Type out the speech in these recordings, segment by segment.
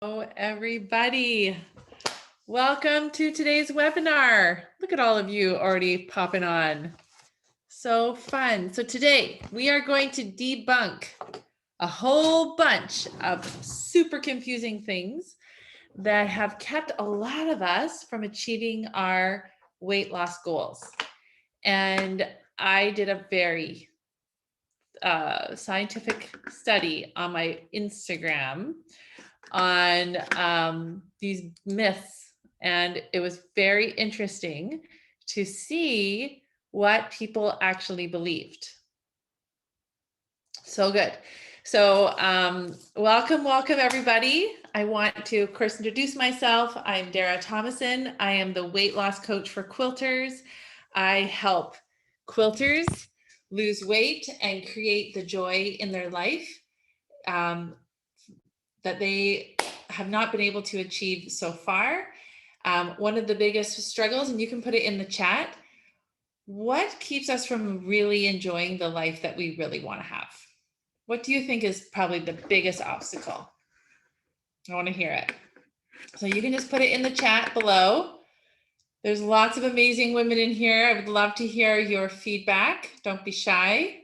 Everybody. Welcome to today's webinar. Look at all of you already popping on. So fun. So today we are going to debunk a whole bunch of super confusing things that have kept a lot of us from achieving our weight loss goals. And I did a very scientific study on my Instagram on these myths, and it was very interesting to see what people actually believed. So good. So welcome everybody. I want to, of course, introduce myself. I'm Dara Thomason. I am the weight loss coach for quilters. I help quilters lose weight and create the joy in their life that they have not been able to achieve so far. One of the biggest struggles, and you can put it in the chat, what keeps us from really enjoying the life that we really want to have? What do you think is probably the biggest obstacle? I want to hear it. So you can just put it in the chat below. There's lots of amazing women in here. I would love to hear your feedback. Don't be shy.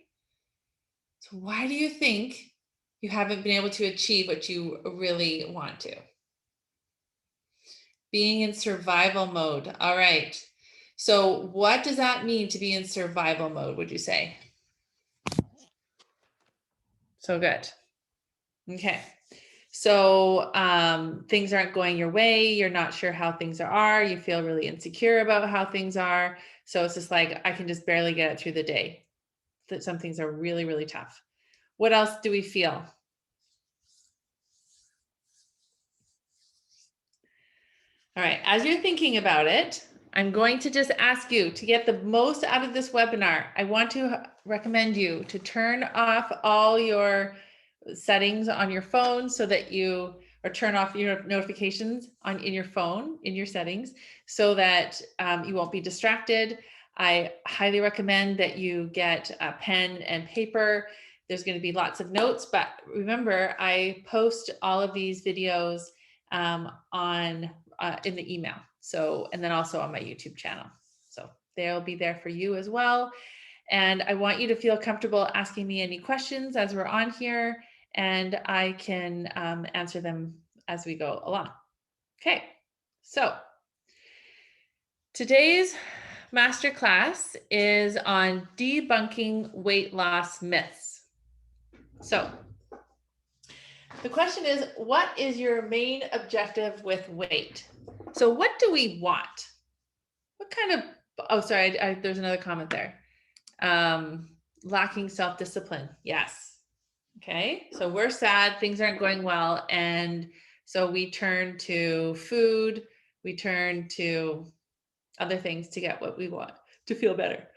So why do you think you haven't been able to achieve what you really want to? Being in survival mode. All right. So what does that mean to be in survival mode, would you say? So good. Okay. So things aren't going your way. You're not sure how things are. You feel really insecure about how things are. So it's just like, I can just barely get it through the day. That some things are really, really tough. What else do we feel? All right, as you're thinking about it, I'm going to just ask you to get the most out of this webinar. I want to recommend you to turn off all your settings on your phone so that you, or turn off your notifications in your phone, in your settings, so that you won't be distracted. I highly recommend that you get a pen and paper. There's going to be lots of notes, but remember, I post all of these videos in the email. So, and then also on my YouTube channel. So they'll be there for you as well. And I want you to feel comfortable asking me any questions as we're on here, and I can answer them as we go along. Okay, so today's masterclass is on debunking weight loss myths. So the question is, what is your main objective with weight? So what do we want? What kind of, oh, sorry, there's another comment there. Lacking self-discipline. Yes. Okay. So we're sad, things aren't going well. And so we turn to food, we turn to other things to get what we want to feel better.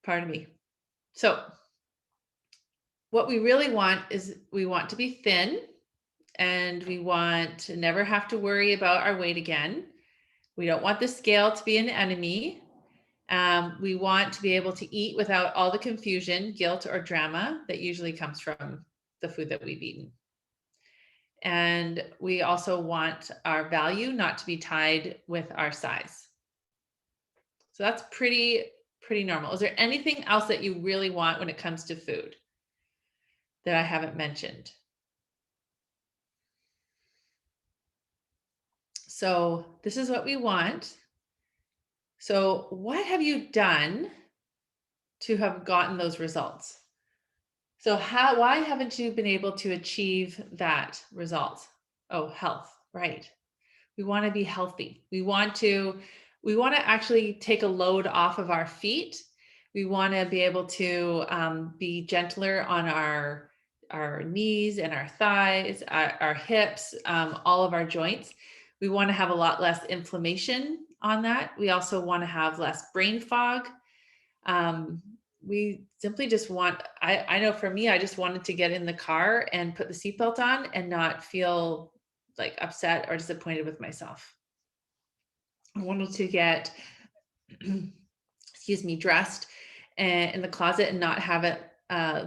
Pardon me. So what we really want is we want to be thin, and we want to never have to worry about our weight again. We don't want the scale to be an enemy. We want to be able to eat without all the confusion, guilt, or drama that usually comes from the food that we've eaten. And we also want our value not to be tied with our size. So that's pretty normal. Is there anything else that you really want when it comes to food that I haven't mentioned? So this is what we want. So what have you done to have gotten those results? So why haven't you been able to achieve that result? Oh, health, right. We want to be healthy. We want to actually take a load off of our feet. We want to be able to be gentler on our knees and our thighs, our hips, all of our joints. We want to have a lot less inflammation on that. We also want to have less brain fog. We simply just want, I know for me, I just wanted to get in the car and put the seatbelt on and not feel like upset or disappointed with myself. I wanted to get, excuse me, dressed in the closet and not have it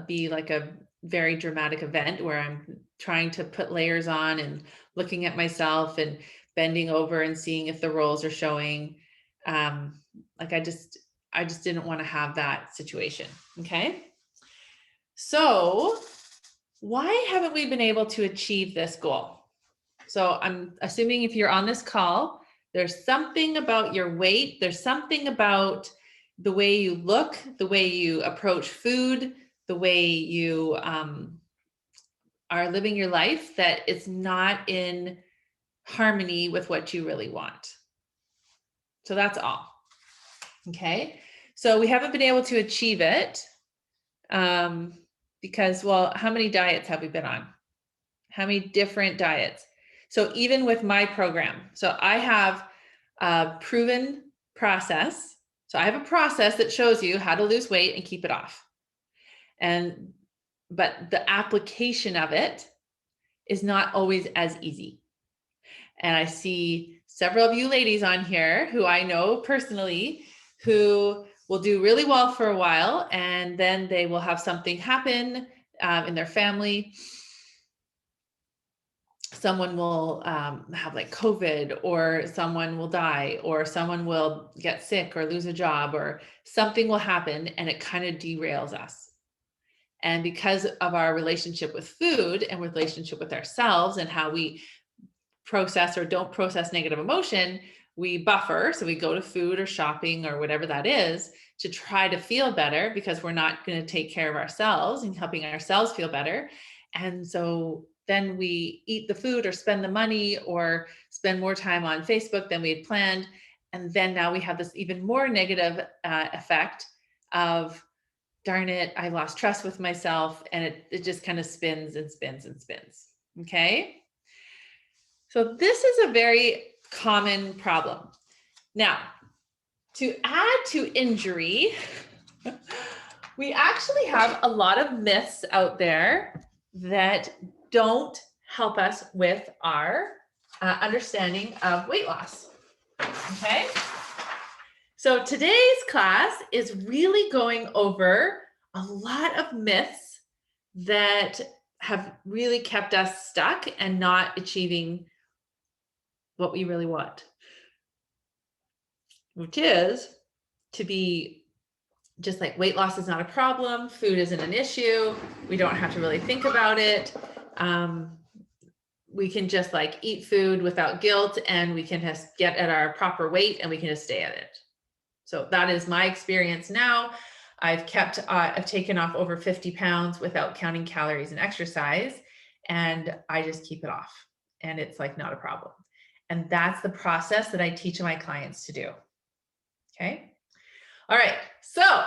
be like a very dramatic event where I'm trying to put layers on and looking at myself and bending over and seeing if the rolls are showing. Like I just didn't want to have that situation. Okay. So why haven't we been able to achieve this goal? So I'm assuming if you're on this call, there's something about your weight, there's something about the way you look, the way you approach food, the way you are living your life that it's not in harmony with what you really want. So that's all. Okay. So we haven't been able to achieve it because, well, how many diets have we been on? How many different diets? So even with my program, so I have a proven process. So I have a process that shows you how to lose weight and keep it off. But the application of it is not always as easy. And I see several of you ladies on here who I know personally who will do really well for a while, and then they will have something happen in their family. Someone will have like COVID, or someone will die, or someone will get sick or lose a job, or something will happen and it kind of derails us. And because of our relationship with food and relationship with ourselves and how we process or don't process negative emotion, we buffer. So we go to food or shopping or whatever that is to try to feel better because we're not going to take care of ourselves and helping ourselves feel better. And so then we eat the food or spend the money or spend more time on Facebook than we had planned. And then now we have this even more negative effect of, darn it, I lost trust with myself. And it just kind of spins and spins and spins. Okay. So this is a very common problem. Now, to add to injury, we actually have a lot of myths out there that don't help us with our understanding of weight loss. Okay. So today's class is really going over a lot of myths that have really kept us stuck and not achieving what we really want, which is to be just like weight loss is not a problem, food isn't an issue, we don't have to really think about it. We can just like eat food without guilt and we can just get at our proper weight and we can just stay at it. So that is my experience now. I've taken off over 50 pounds without counting calories and exercise, and I just keep it off and it's like not a problem. And that's the process that I teach my clients to do. Okay. All right. So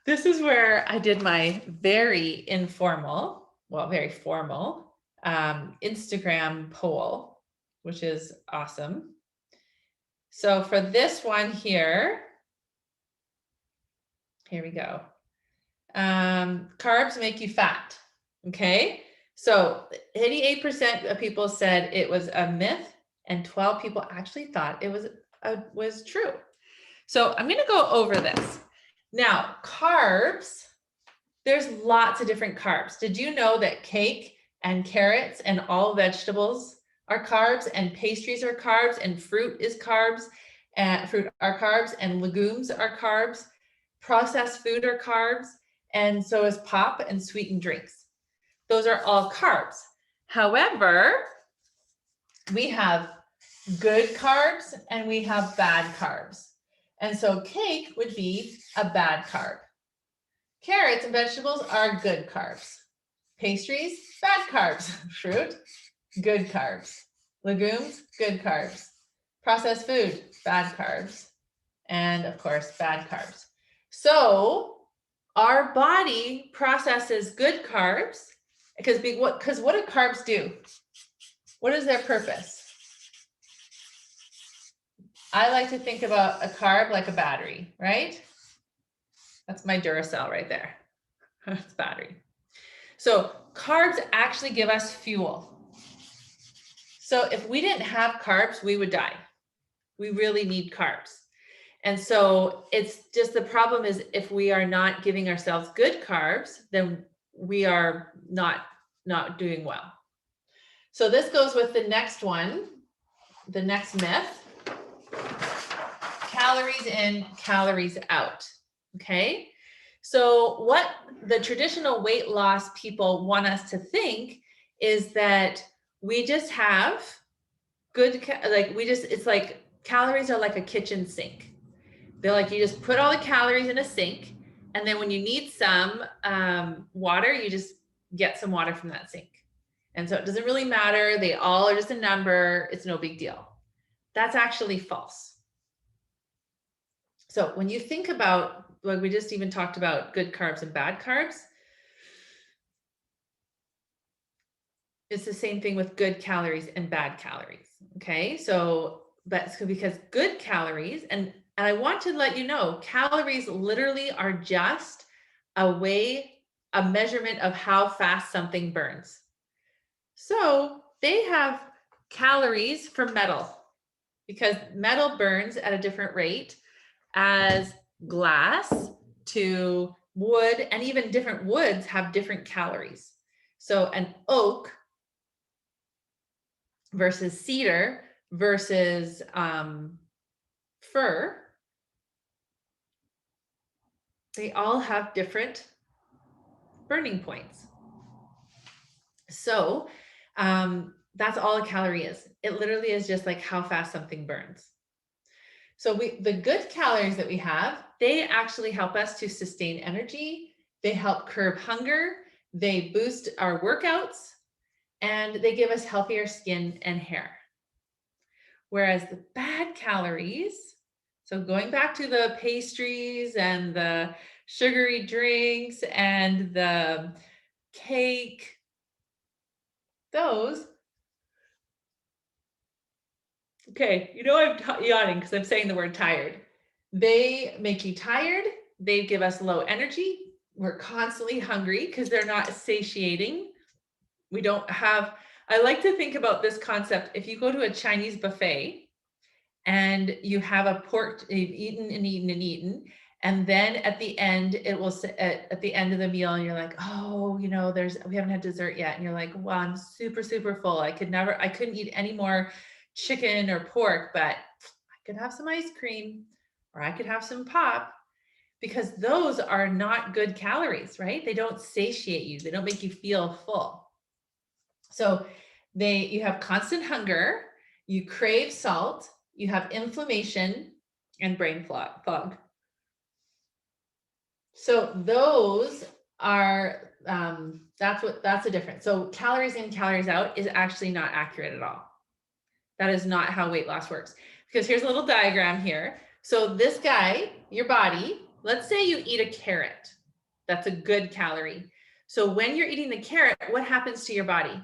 this is where I did my very informal, well, very formal Instagram poll, which is awesome. So for this one here we go. Carbs make you fat. Okay. So 88% of people said it was a myth and 12 people actually thought it was true. So I'm going to go over this. Now, carbs, there's lots of different carbs. Did you know that cake and carrots and all vegetables are carbs, and pastries are carbs, and fruit is carbs, and fruit are carbs, and legumes are carbs, processed food are carbs, and so is pop and sweetened drinks. Those are all carbs. However, we have good carbs and we have bad carbs. And so cake would be a bad carb. Carrots and vegetables are good carbs. Pastries, bad carbs. Fruit, good carbs. Legumes, good carbs. Processed food, bad carbs. And of course, bad carbs. So our body processes good carbs because what do carbs do? What is their purpose? I like to think about a carb like a battery, right? That's my Duracell right there. That's battery. So carbs actually give us fuel. So if we didn't have carbs, we would die. We really need carbs. And so it's just the problem is if we are not giving ourselves good carbs, then we are not not doing well. So this goes with the next one, the next myth. Calories in, calories out. Okay. So what the traditional weight loss people want us to think is that we just have good, it's like calories are like a kitchen sink. They're like, you just put all the calories in a sink, and then when you need some water, you just get some water from that sink. And so it doesn't really matter. They all are just a number. It's no big deal. That's actually false. So when you think about, like we just even talked about good carbs and bad carbs, it's the same thing with good calories and bad calories. Okay. So, but because good calories, and I want to let you know, calories literally are just a measurement of how fast something burns. So they have calories for metal because metal burns at a different rate as glass to wood, and even different woods have different calories. So an oak versus cedar versus fir, they all have different burning points. So that's all a calorie is. It literally is just like how fast something burns. So the good calories that we have, they actually help us to sustain energy. They help curb hunger. They boost our workouts, and they give us healthier skin and hair. Whereas the bad calories, so going back to the pastries and the sugary drinks and the cake, those, okay, you know I'm yawning because I'm saying the word tired. They make you tired. They give us low energy. We're constantly hungry because they're not satiating. We don't have, I like to think about this concept. If you go to a Chinese buffet and you have a pork, you've eaten and eaten and eaten, and then at the end, it will say at the end of the meal, and you're like, oh, we haven't had dessert yet. And you're like, wow, I'm super, super full. I couldn't eat any more chicken or pork, but I could have some ice cream or I could have some pop, because those are not good calories, right? They don't satiate you. They don't make you feel full. So you have constant hunger, you crave salt, you have inflammation and brain fog. So those are, that's the difference. So calories in, calories out is actually not accurate at all. That is not how weight loss works. Because here's a little diagram here. So this guy, your body, let's say you eat a carrot. That's a good calorie. So when you're eating the carrot, what happens to your body?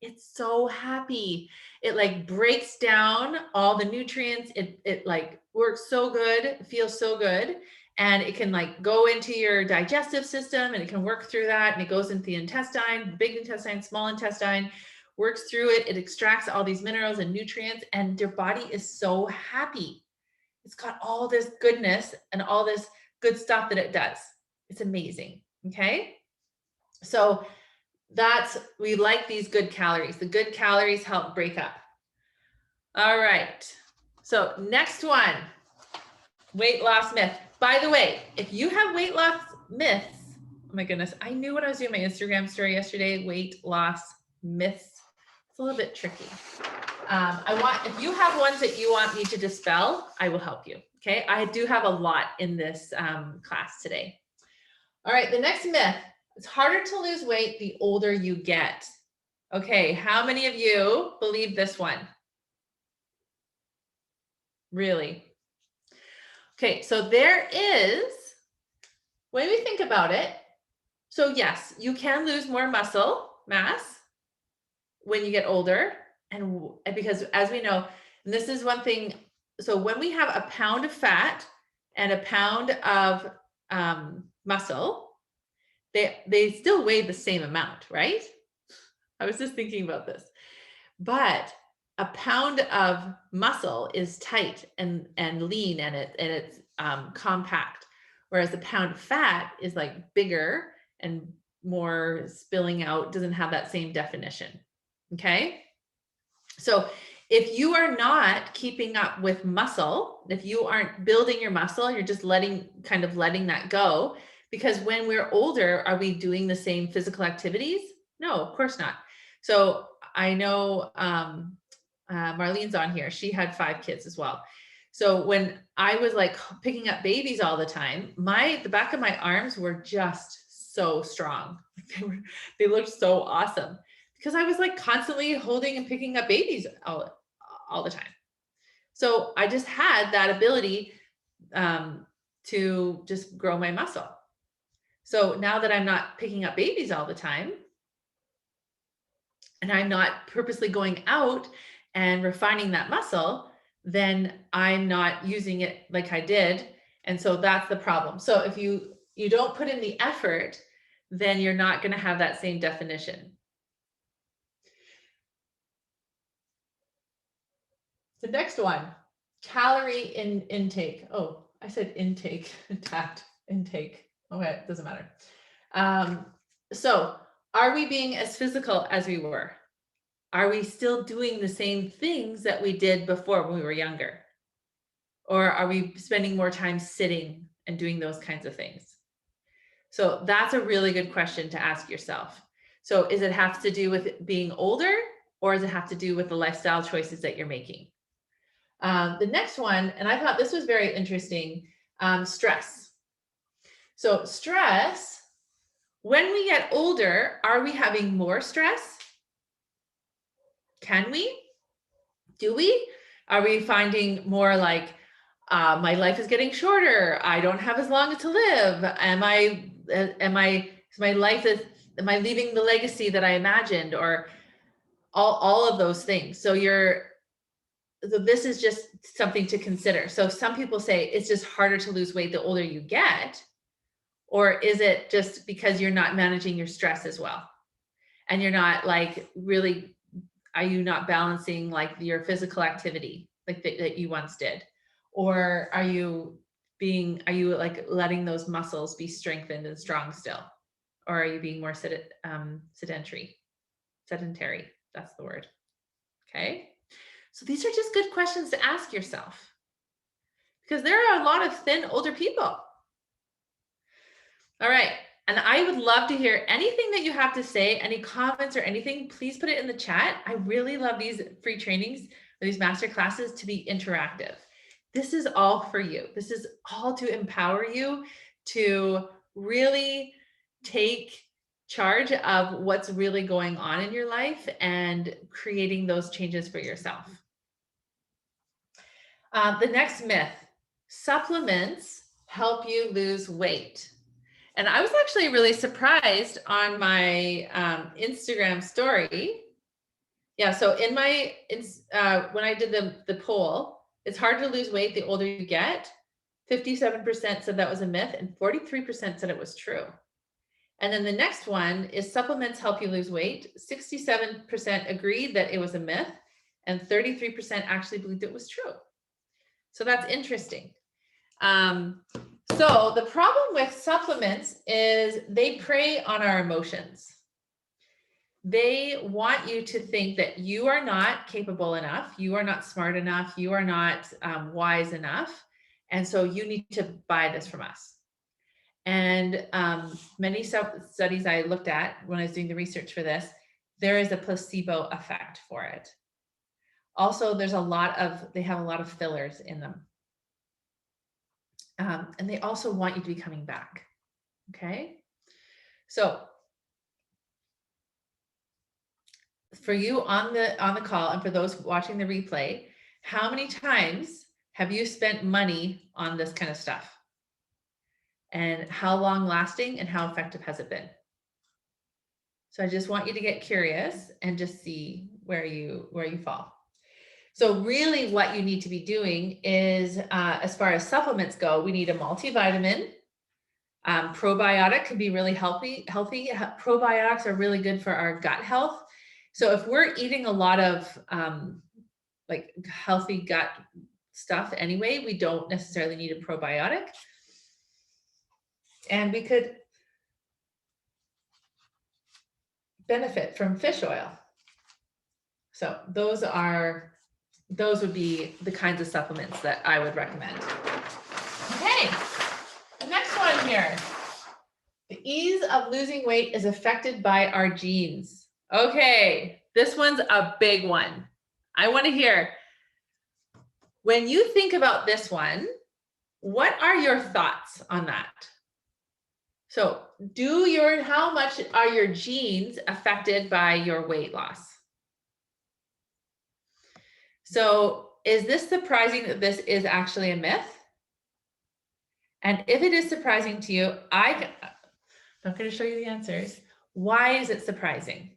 It's so happy. It like breaks down all the nutrients. It like works so good, feels so good. And it can like go into your digestive system, and it can work through that. And it goes into the intestine, big intestine, small intestine, works through it. It extracts all these minerals and nutrients, and your body is so happy. It's got all this goodness and all this good stuff that it does. It's amazing. Okay. So we like these good calories. The good calories help break up. All right. So next one, weight loss myth. By the way, if you have weight loss myths, oh my goodness, I knew when I was doing my Instagram story yesterday, weight loss myths. It's a little bit tricky. If you have ones that you want me to dispel, I will help you. Okay. I do have a lot in this class today. All right. The next myth. It's harder to lose weight the older you get. Okay, how many of you believe this one? Really? Okay, so there is, when we think about it, so yes, you can lose more muscle mass when you get older. And because as we know, and this is one thing, so when we have a pound of fat and a pound of muscle, they still weigh the same amount, right? I was just thinking about this, but a pound of muscle is tight and lean, and it's compact, whereas a pound of fat is like bigger and more spilling out, doesn't have that same definition. Okay. So if you are not keeping up with muscle, if you aren't building your muscle, you're just letting that go. Because when we're older, are we doing the same physical activities? No, of course not. So I know Marlene's on here. She had 5 kids as well. So when I was like picking up babies all the time, the back of my arms were just so strong. They looked so awesome because I was like constantly holding and picking up babies all the time. So I just had that ability to just grow my muscle. So now that I'm not picking up babies all the time, and I'm not purposely going out and refining that muscle, then I'm not using it like I did. And so that's the problem. So if you don't put in the effort, then you're not going to have that same definition. The next one, calorie intake. Oh, I said intake, intake. Okay, it doesn't matter. So are we being as physical as we were? Are we still doing the same things that we did before when we were younger? Or are we spending more time sitting and doing those kinds of things? So that's a really good question to ask yourself. So is it have to do with being older, or does it have to do with the lifestyle choices that you're making? The next one, and I thought this was very interesting, stress. So stress, when we get older, are we having more stress? Can we? Do we? Are we finding more like, my life is getting shorter, I don't have as long to live? Am I leaving the legacy that I imagined, or all of those things? So this is just something to consider. So some people say it's just harder to lose weight the older you get, or is it just because you're not managing your stress as well? And you're not like really, are you not balancing like your physical activity like that you once did? Or are you like letting those muscles be strengthened and strong still? Or are you being more sedentary? That's the word. Okay. So these are just good questions to ask yourself, because there are a lot of thin older people. All right. And I would love to hear anything that you have to say, any comments or anything, please put it in the chat. I really love these free trainings or these master classes to be interactive. This is all for you. This is all to empower you to really take charge of what's really going on in your life and creating those changes for yourself. The next myth, supplements help you lose weight. And I was actually really surprised on my Instagram story. Yeah, so in my when I did the poll, it's hard to lose weight the older you get. 57% said that was a myth, and 43% said it was true. And then the next one is supplements help you lose weight. 67% agreed that it was a myth, and 33% actually believed it was true. So that's interesting. So the problem with supplements is they prey on our emotions. They want you to think that you are not capable enough, you are not smart enough, you are not wise enough, and so you need to buy this from us. And many studies I looked at when I was doing the research for this, there is a placebo effect for it. Also, they have a lot of fillers in them. And they also want you to be coming back. Okay. So for you on the call, and for those watching the replay, how many times have you spent money on this kind of stuff? And how long lasting and how effective has it been? So I just want you to get curious and just see where you fall. So really what you need to be doing is, as far as supplements go, we need a multivitamin. Probiotic can be really healthy. Probiotics are really good for our gut health. So if we're eating a lot of like healthy gut stuff anyway, we don't necessarily need a probiotic. And we could benefit from fish oil. So those would be the kinds of supplements that I would recommend. Okay, the next one here. The ease of losing weight is affected by our genes. Okay, this one's a big one. I want to hear, when you think about this one, what are your thoughts on that? So how much are your genes affected by your weight loss? So is this surprising that this is actually a myth? And if it is surprising to you, I'm not going to show you the answers. Why is it surprising?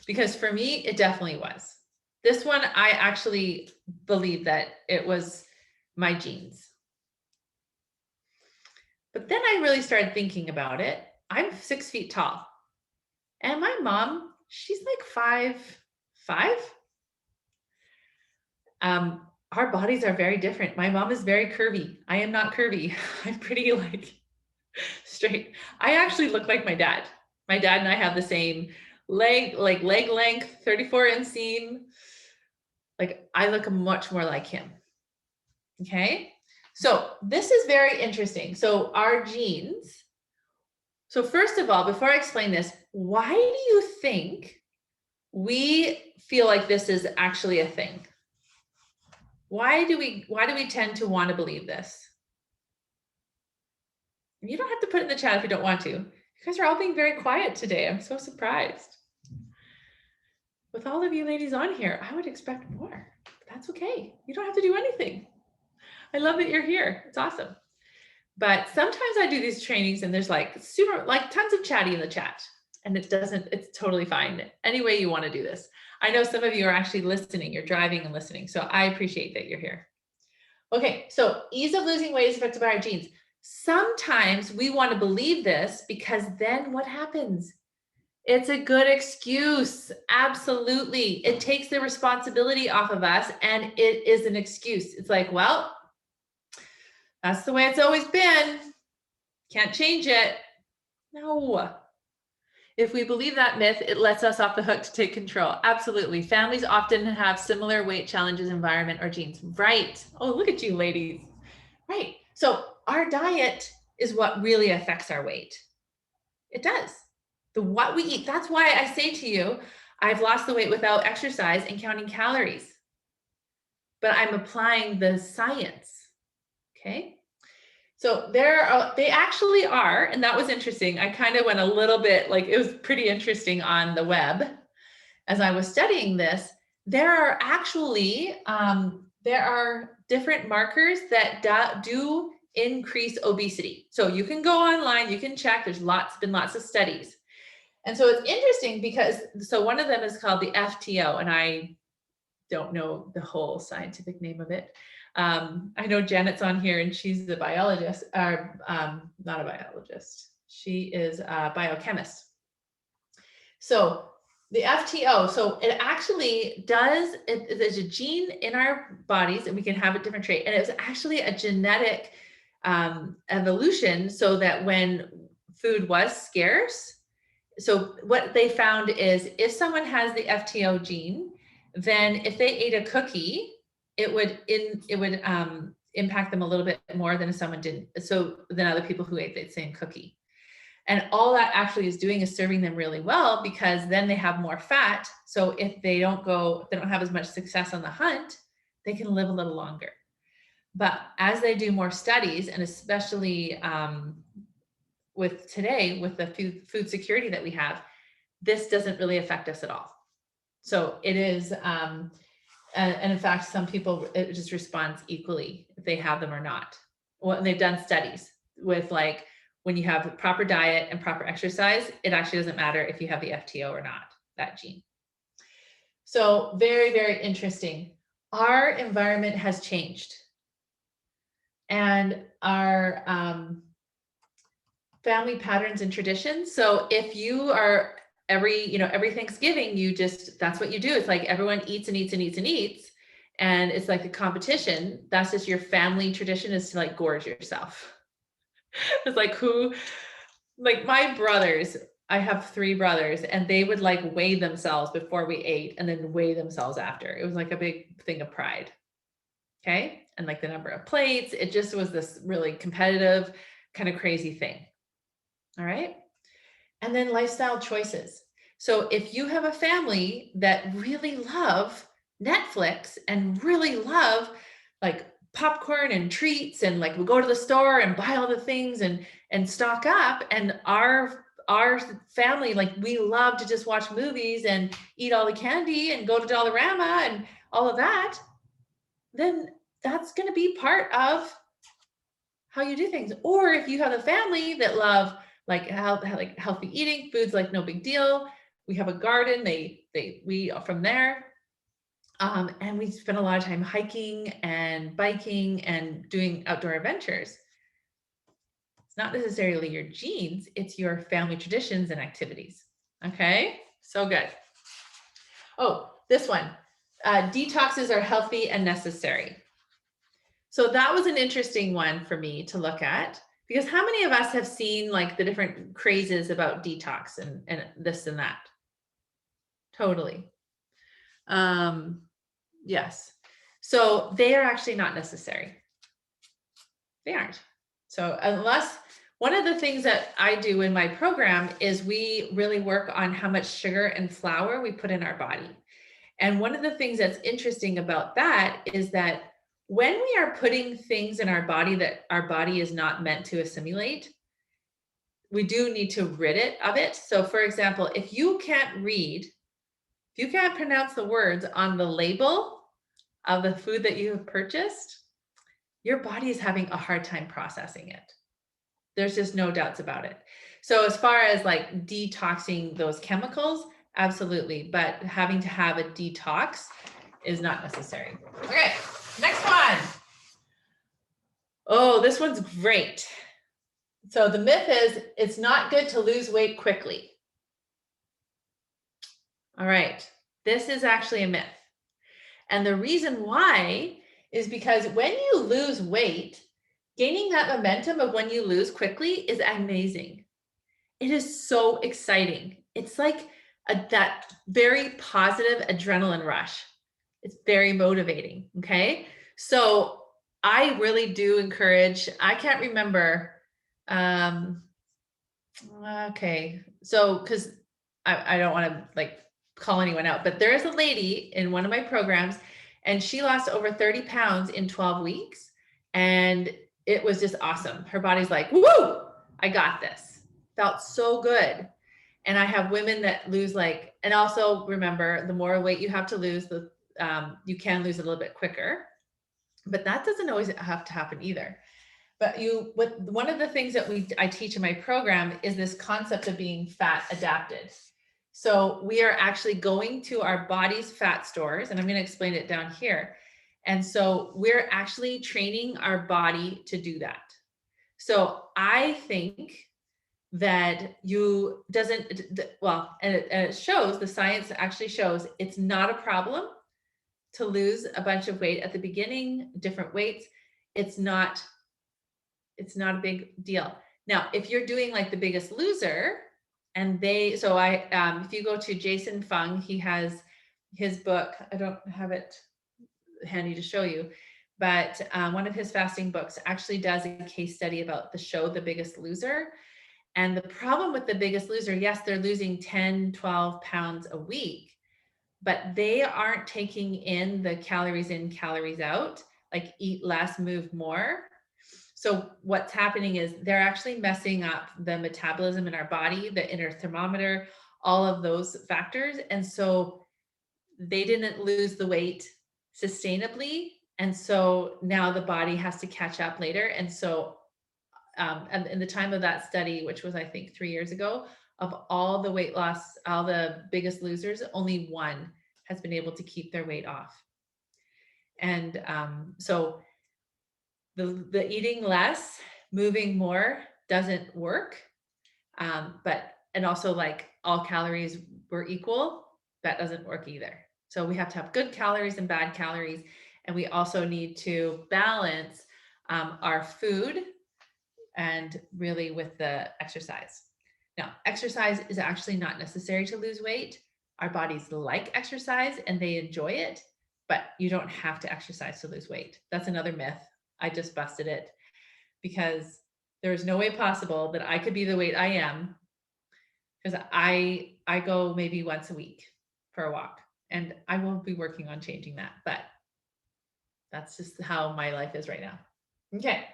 Because for me, it definitely was. This one, I actually believe that it was my genes. But then I really started thinking about it. I'm 6 feet tall. And my mom, she's like 5'5". Our bodies are very different. My mom is very curvy. I am not curvy. I'm pretty like straight. I actually look like my dad. My dad and I have the same leg length, 34 inseam. Like I look much more like him. Okay. So this is very interesting. So our genes. So first of all, before I explain this, why do you think we feel like this is actually a thing? Why do we tend to want to believe this? You don't have to put it in the chat if you don't want to. You guys are all being very quiet today. I'm so surprised. With all of you ladies on here, I would expect more. But that's okay. You don't have to do anything. I love that you're here. It's awesome. But sometimes I do these trainings and there's like tons of chatty in the chat. And it's totally fine. Any way you want to do this. I know some of you are actually listening. You're driving and listening. So I appreciate that you're here. Okay, so ease of losing weight is affected by our genes. Sometimes we want to believe this because then what happens? It's a good excuse. Absolutely. It takes the responsibility off of us and it is an excuse. It's like, well, that's the way it's always been. Can't change it. No. If we believe that myth, it lets us off the hook to take control. Absolutely. Families often have similar weight challenges, environment, or genes. Right. Oh, look at you ladies. Right. So our diet is what really affects our weight. It does. What we eat. That's why I say to you, I've lost the weight without exercise and counting calories. But I'm applying the science. Okay. So they actually are, and that was interesting. I kind of went a little bit, like it was pretty interesting on the web as I was studying this. There are actually, there are different markers that do increase obesity. So you can go online, you can check, there's been lots of studies. And so it's interesting because, so one of them is called the FTO, and I don't know the whole scientific name of it. I know Janet's on here and she's a biologist, or not a biologist. She is a biochemist. So the FTO, so it actually there's a gene in our bodies and we can have a different trait. And it was actually a genetic evolution so that when food was scarce, so what they found is if someone has the FTO gene, then if they ate a cookie, it would impact them a little bit more than if someone didn't. So than other people who ate the same cookie. And all that actually is doing is serving them really well because then they have more fat. So if they don't have as much success on the hunt, they can live a little longer. But as they do more studies, and especially with the food security that we have, this doesn't really affect us at all. So it is, and in fact, some people, it just responds equally if they have them or not. Well, they've done studies with like, when you have a proper diet and proper exercise, it actually doesn't matter if you have the FTO or not, that gene. So very, very interesting. Our environment has changed. And our family patterns and traditions. So if you are every Thanksgiving, that's what you do. It's like everyone eats and eats and eats and eats. And it's like a competition. That's just your family tradition, is to like gorge yourself. It's like my brothers, I have 3 brothers, and they would like weigh themselves before we ate and then weigh themselves after. It was like a big thing of pride. Okay. And like the number of plates, it just was this really competitive, kind of crazy thing. All right. And then lifestyle choices. So if you have a family that really love Netflix and really love like popcorn and treats and like we go to the store and buy all the things and stock up, and our family, like we love to just watch movies and eat all the candy and go to Dollarama and all of that, then that's going to be part of how you do things. Or if you have a family that love like healthy eating, foods like no big deal. We have a garden. We from there, and we spend a lot of time hiking and biking and doing outdoor adventures. It's not necessarily your genes; it's your family traditions and activities. Okay, so good. Oh, this one. Detoxes are healthy and necessary. So that was an interesting one for me to look at, because how many of us have seen like the different crazes about detox and this and that? Totally. Yes. So they are actually not necessary. They aren't. So unless one of the things that I do in my program is we really work on how much sugar and flour we put in our body. And one of the things that's interesting about that is that when we are putting things in our body that our body is not meant to assimilate, we do need to rid it of it. So for example, if you can't read, if you can't pronounce the words on the label of the food that you have purchased, your body is having a hard time processing it. There's just no doubts about it. So as far as like detoxing those chemicals, absolutely. But having to have a detox is not necessary. Okay, next one. Oh, this one's great. So the myth is it's not good to lose weight quickly. All right, this is actually a myth. And the reason why is because when you lose weight, gaining that momentum of when you lose quickly is amazing. It is so exciting. It's like that very positive adrenaline rush. It's very motivating. Okay. So I really do encourage, I can't remember. Um, okay. So, because I don't want to like call anyone out, but there is a lady in one of my programs and she lost over 30 pounds in 12 weeks. And it was just awesome. Her body's like, woo, I got this. Felt so good. And I have women that lose like, and also remember, the more weight you have to lose, the you can lose a little bit quicker, but that doesn't always have to happen either. But one of the things that I teach in my program is this concept of being fat adapted. So we are actually going to our body's fat stores, and I'm going to explain it down here. And so we're actually training our body to do that. So I think that you doesn't, well, and it shows, the science actually shows it's not a problem to lose a bunch of weight at the beginning, different weights. It's not a big deal. Now, if you're doing like the Biggest Loser, and if you go to Jason Fung, he has his book. I don't have it handy to show you, but one of his fasting books actually does a case study about the show, The Biggest Loser. And the problem with The Biggest Loser, yes, they're losing 10, 12 pounds a week, but they aren't taking in the calories in, calories out, like eat less, move more. So what's happening is they're actually messing up the metabolism in our body, the inner thermometer, all of those factors. And so they didn't lose the weight sustainably. And so now the body has to catch up later. And so and in the time of that study, which was, I think, 3 years ago, of all the weight loss, all the Biggest Losers, only one has been able to keep their weight off. And so the eating less, moving more doesn't work. And also like all calories were equal, that doesn't work either. So we have to have good calories and bad calories. And we also need to balance our food and really with the exercise. Now, exercise is actually not necessary to lose weight. Our bodies like exercise and they enjoy it, but you don't have to exercise to lose weight. That's another myth. I just busted it because there is no way possible that I could be the weight I am, because I go maybe once a week for a walk, and I will be working on changing that, but that's just how my life is right now. Okay.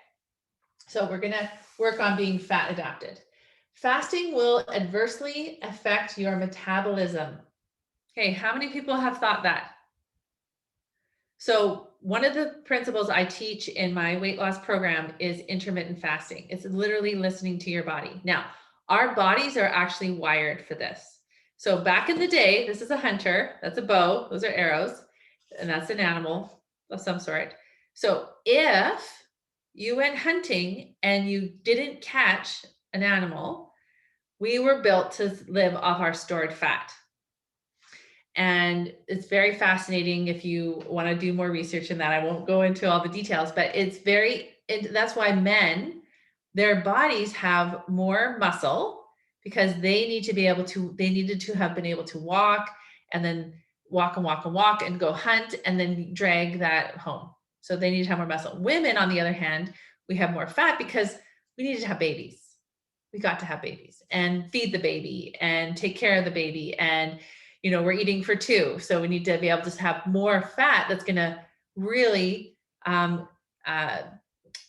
So we're going to work on being fat adapted. Fasting will adversely affect your metabolism. Okay, how many people have thought that? So one of the principles I teach in my weight loss program is intermittent fasting. It's literally listening to your body. Now, our bodies are actually wired for this. So back in the day, this is a hunter, that's a bow, those are arrows, and that's an animal of some sort. So if you went hunting and you didn't catch an animal, we were built to live off our stored fat. And it's very fascinating. If you want to do more research in that, I won't go into all the details, but that's why men, their bodies have more muscle, because they needed to have been able to walk and then walk and walk and walk and go hunt and then drag that home. So they need to have more muscle. Women, on the other hand, we have more fat because we needed to have babies. We got to have babies and feed the baby and take care of the baby. And, we're eating for two. So we need to be able to have more fat that's going to really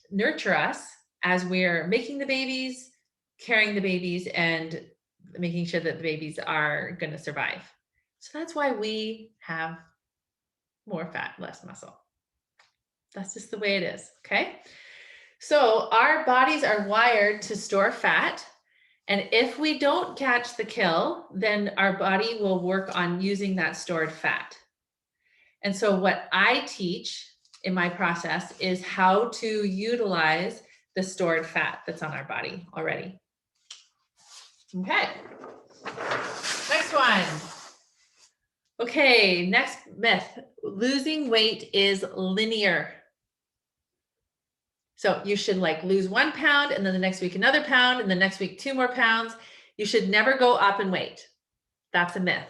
nurture us as we're making the babies, carrying the babies, and making sure that the babies are going to survive. So that's why we have more fat, less muscle. That's just the way it is. Okay. So our bodies are wired to store fat. And if we don't catch the kill, then our body will work on using that stored fat. And so what I teach in my process is how to utilize the stored fat that's on our body already. Okay. Next one. Okay, next myth. Losing weight is linear. So you should lose 1 pound and then the next week another pound and the next week 2 more pounds. You should never go up in weight. That's a myth.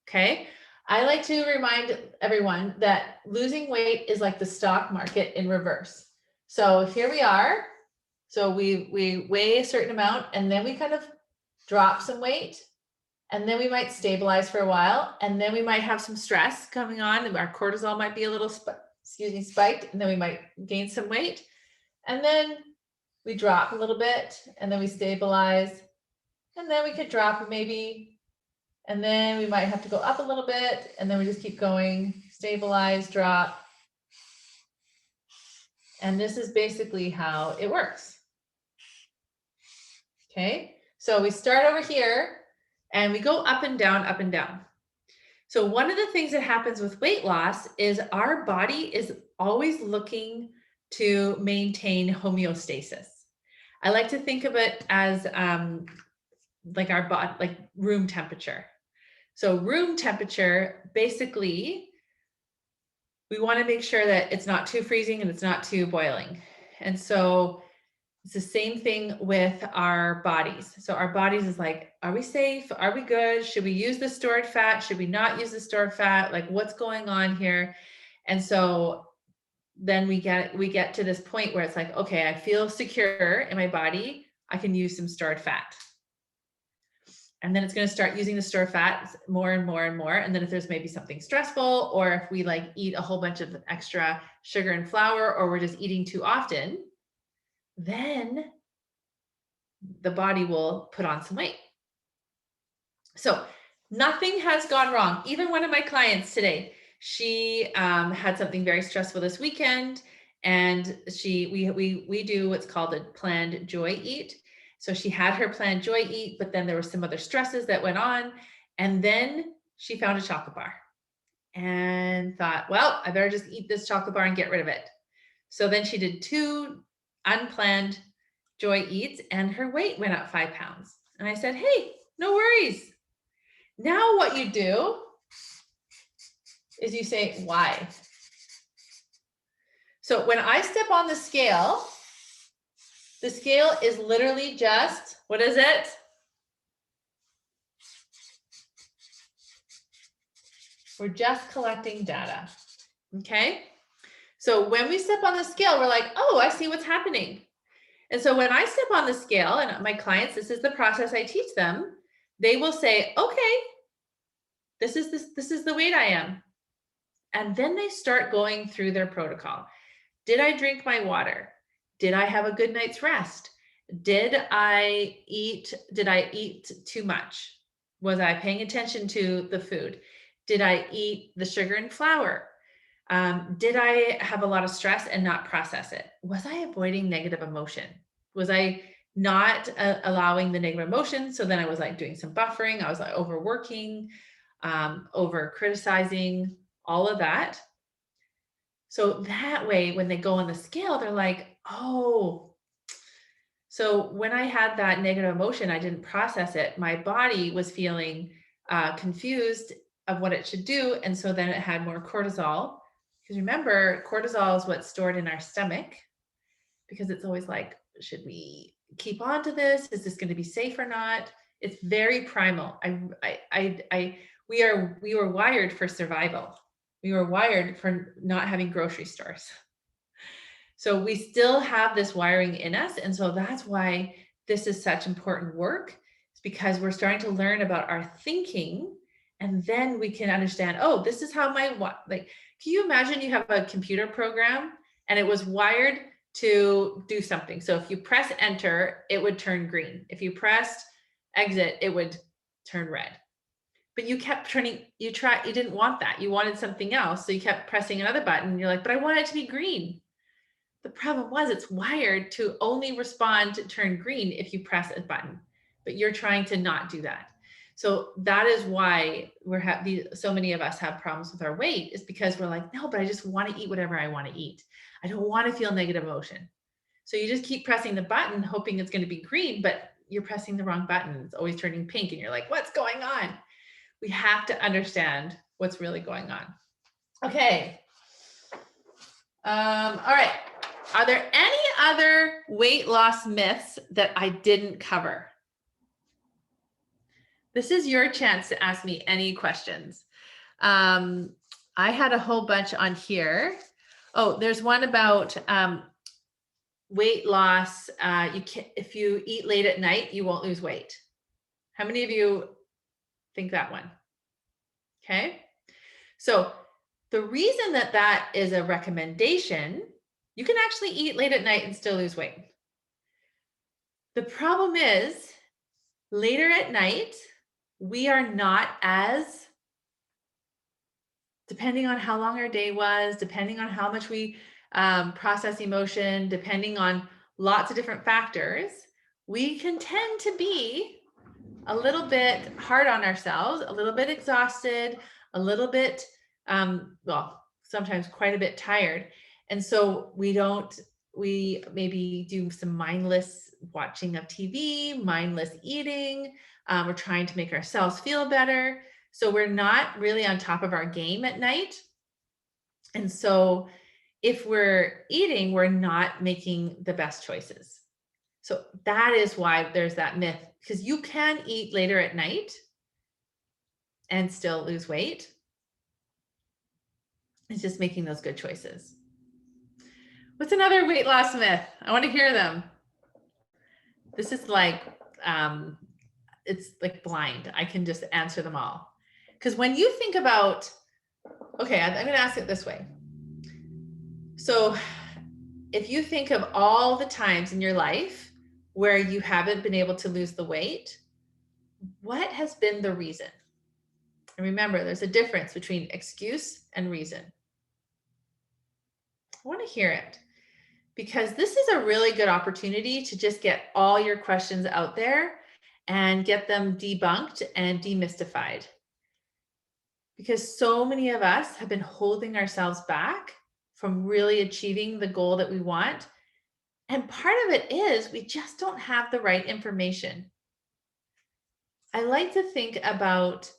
Okay. I like to remind everyone that losing weight is like the stock market in reverse. So here we are. So we weigh a certain amount and then we kind of drop some weight, and then we might stabilize for a while, and then we might have some stress coming on, and our cortisol might be a little spiked, and then we might gain some weight. And then we drop a little bit, and then we stabilize, and then we could drop maybe, and then we might have to go up a little bit, and then we just keep going, stabilize, drop. And this is basically how it works. Okay, so we start over here, and we go up and down, up and down. So one of the things that happens with weight loss is our body is always looking to maintain homeostasis. I like to think of it as like our body, like room temperature. So room temperature, basically, we want to make sure that it's not too freezing and it's not too boiling. And so it's the same thing with our bodies. So our bodies is like, are we safe? Are we good? Should we use the stored fat? Should we not use the stored fat? Like, what's going on here? And so then we get to this point where it's like, okay, I feel secure in my body. I can use some stored fat. And then it's going to start using the stored fat more and more and more. And then if there's maybe something stressful, or if we eat a whole bunch of extra sugar and flour, or we're just eating too often, then the body will put on some weight. So nothing has gone wrong. Even one of my clients today, she had something very stressful this weekend, and we do what's called a planned joy eat. So she had her planned joy eat, but then there were some other stresses that went on, and then she found a chocolate bar and thought, well, I better just eat this chocolate bar and get rid of it. So then she did 2 unplanned joy eats, and her weight went up 5 pounds. And I said, hey, no worries. Now what you do is you say, why? So when I step on the scale is literally just, what is it? We're just collecting data. Okay. So when we step on the scale, we're like, oh, I see what's happening. And so when I step on the scale, and my clients, this is the process I teach them, they will say, okay, this is the weight I am. And then they start going through their protocol. Did I drink my water? Did I have a good night's rest? Did I eat too much? Was I paying attention to the food? Did I eat the sugar and flour? Did I have a lot of stress and not process it? Was I avoiding negative emotion? Was I not allowing the negative emotion? So then I was like doing some buffering. I was like overworking, over criticizing, all of that. So that way, when they go on the scale, they're like, oh, so when I had that negative emotion, I didn't process it. My body was feeling confused of what it should do. And so then it had more cortisol. Because remember, cortisol is what's stored in our stomach, because it's always like, should we keep on to this? Is this going to be safe or not? It's very primal. We were wired for survival. We were wired for not having grocery stores. So we still have this wiring in us. And so that's why this is such important work. It's because we're starting to learn about our thinking, and then we can understand, oh, this is how like, can you imagine you have a computer program and it was wired to do something? So if you press enter, it would turn green. If you pressed exit, it would turn red. But you kept you didn't want that. You wanted something else. So you kept pressing another button. And you're like, but I want it to be green. The problem was it's wired to only respond to turn green if you press a button, but you're trying to not do that. So that is why so many of us have problems with our weight, is because we're like, no, but I just want to eat whatever I want to eat. I don't want to feel negative emotion. So you just keep pressing the button, hoping it's going to be green, but you're pressing the wrong button. It's always turning pink. And you're like, what's going on? We have to understand what's really going on. Okay. All right. Are there any other weight loss myths that I didn't cover? This is your chance to ask me any questions. I had a whole bunch on here. Oh, there's one about weight loss. If you eat late at night, you won't lose weight. How many of you think that one? Okay. So the reason that is a recommendation, you can actually eat late at night and still lose weight. The problem is, later at night, we are not as, depending on how long our day was, depending on how much we process emotion, depending on lots of different factors, we can tend to be a little bit hard on ourselves, a little bit exhausted, a little bit, sometimes quite a bit tired. And so we maybe do some mindless watching of TV, mindless eating. We're trying to make ourselves feel better. So we're not really on top of our game at night. And so if we're eating, we're not making the best choices. So that is why there's that myth, because you can eat later at night and still lose weight. It's just making those good choices. What's another weight loss myth? I want to hear them. This is like, it's like blind. I can just answer them all. Because when you think about, okay, I'm going to ask it this way. So if you think of all the times in your life where you haven't been able to lose the weight, what has been the reason? And remember, there's a difference between excuse and reason. I want to hear it, because this is a really good opportunity to just get all your questions out there and get them debunked and demystified. Because so many of us have been holding ourselves back from really achieving the goal that we want. And part of it is we just don't have the right information. I like to think about,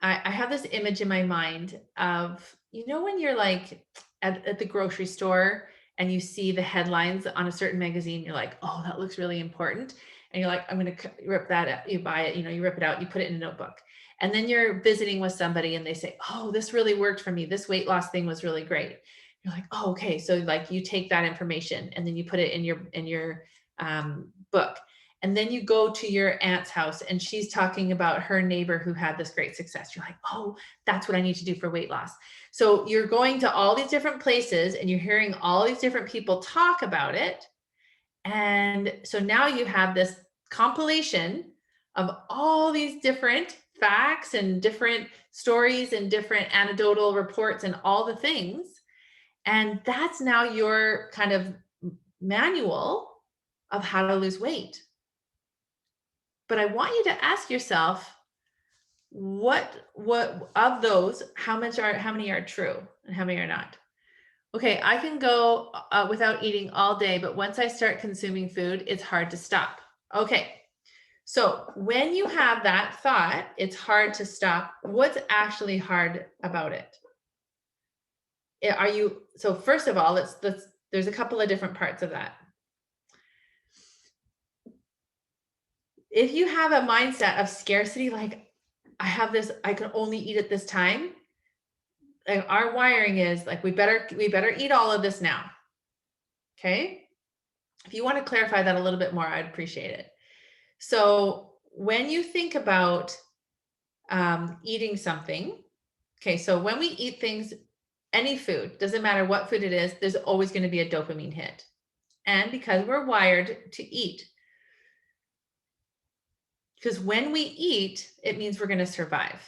I have this image in my mind of, when you're like at the grocery store and you see the headlines on a certain magazine, you're like, oh, that looks really important. And you're like, I'm going to rip that out. You buy it, you rip it out, you put it in a notebook. And then you're visiting with somebody and they say, oh, this really worked for me. This weight loss thing was really great. You're like, oh, okay. So like you take that information and then you put it in your book. And then you go to your aunt's house and she's talking about her neighbor who had this great success. You're like, oh, that's what I need to do for weight loss. So you're going to all these different places and you're hearing all these different people talk about it. And so now you have this compilation of all these different facts and different stories and different anecdotal reports and all the things. And that's now your kind of manual of how to lose weight. But I want you to ask yourself, what of those, how many are true and how many are not? Okay, I can go without eating all day, but once I start consuming food, it's hard to stop. Okay, so when you have that thought, it's hard to stop. What's actually hard about it? So first of all, there's a couple of different parts of that. If you have a mindset of scarcity, like I have this, I can only eat at this time. Like our wiring is like, we better eat all of this now. Okay. If you want to clarify that a little bit more, I'd appreciate it. So when you think about eating something, okay, so when we eat things, any food, doesn't matter what food it is, there's always going to be a dopamine hit. And because we're wired to eat, because when we eat, it means we're going to survive.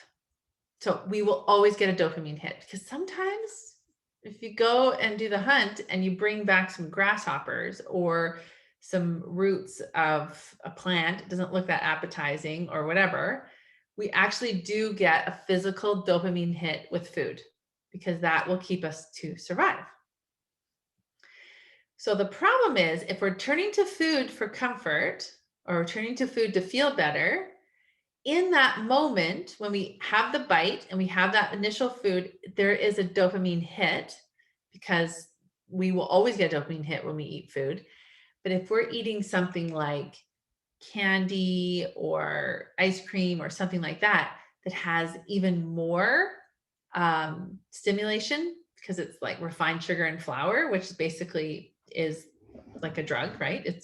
So we will always get a dopamine hit, because sometimes if you go and do the hunt and you bring back some grasshoppers or some roots of a plant, it doesn't look that appetizing or whatever, we actually do get a physical dopamine hit with food, because that will keep us to survive. So the problem is, if we're turning to food for comfort or we're turning to food to feel better, in that moment, when we have the bite and we have that initial food, there is a dopamine hit, because we will always get a dopamine hit when we eat food. But if we're eating something like candy or ice cream or something like that, that has even more stimulation, because it's like refined sugar and flour, which basically is like a drug, right?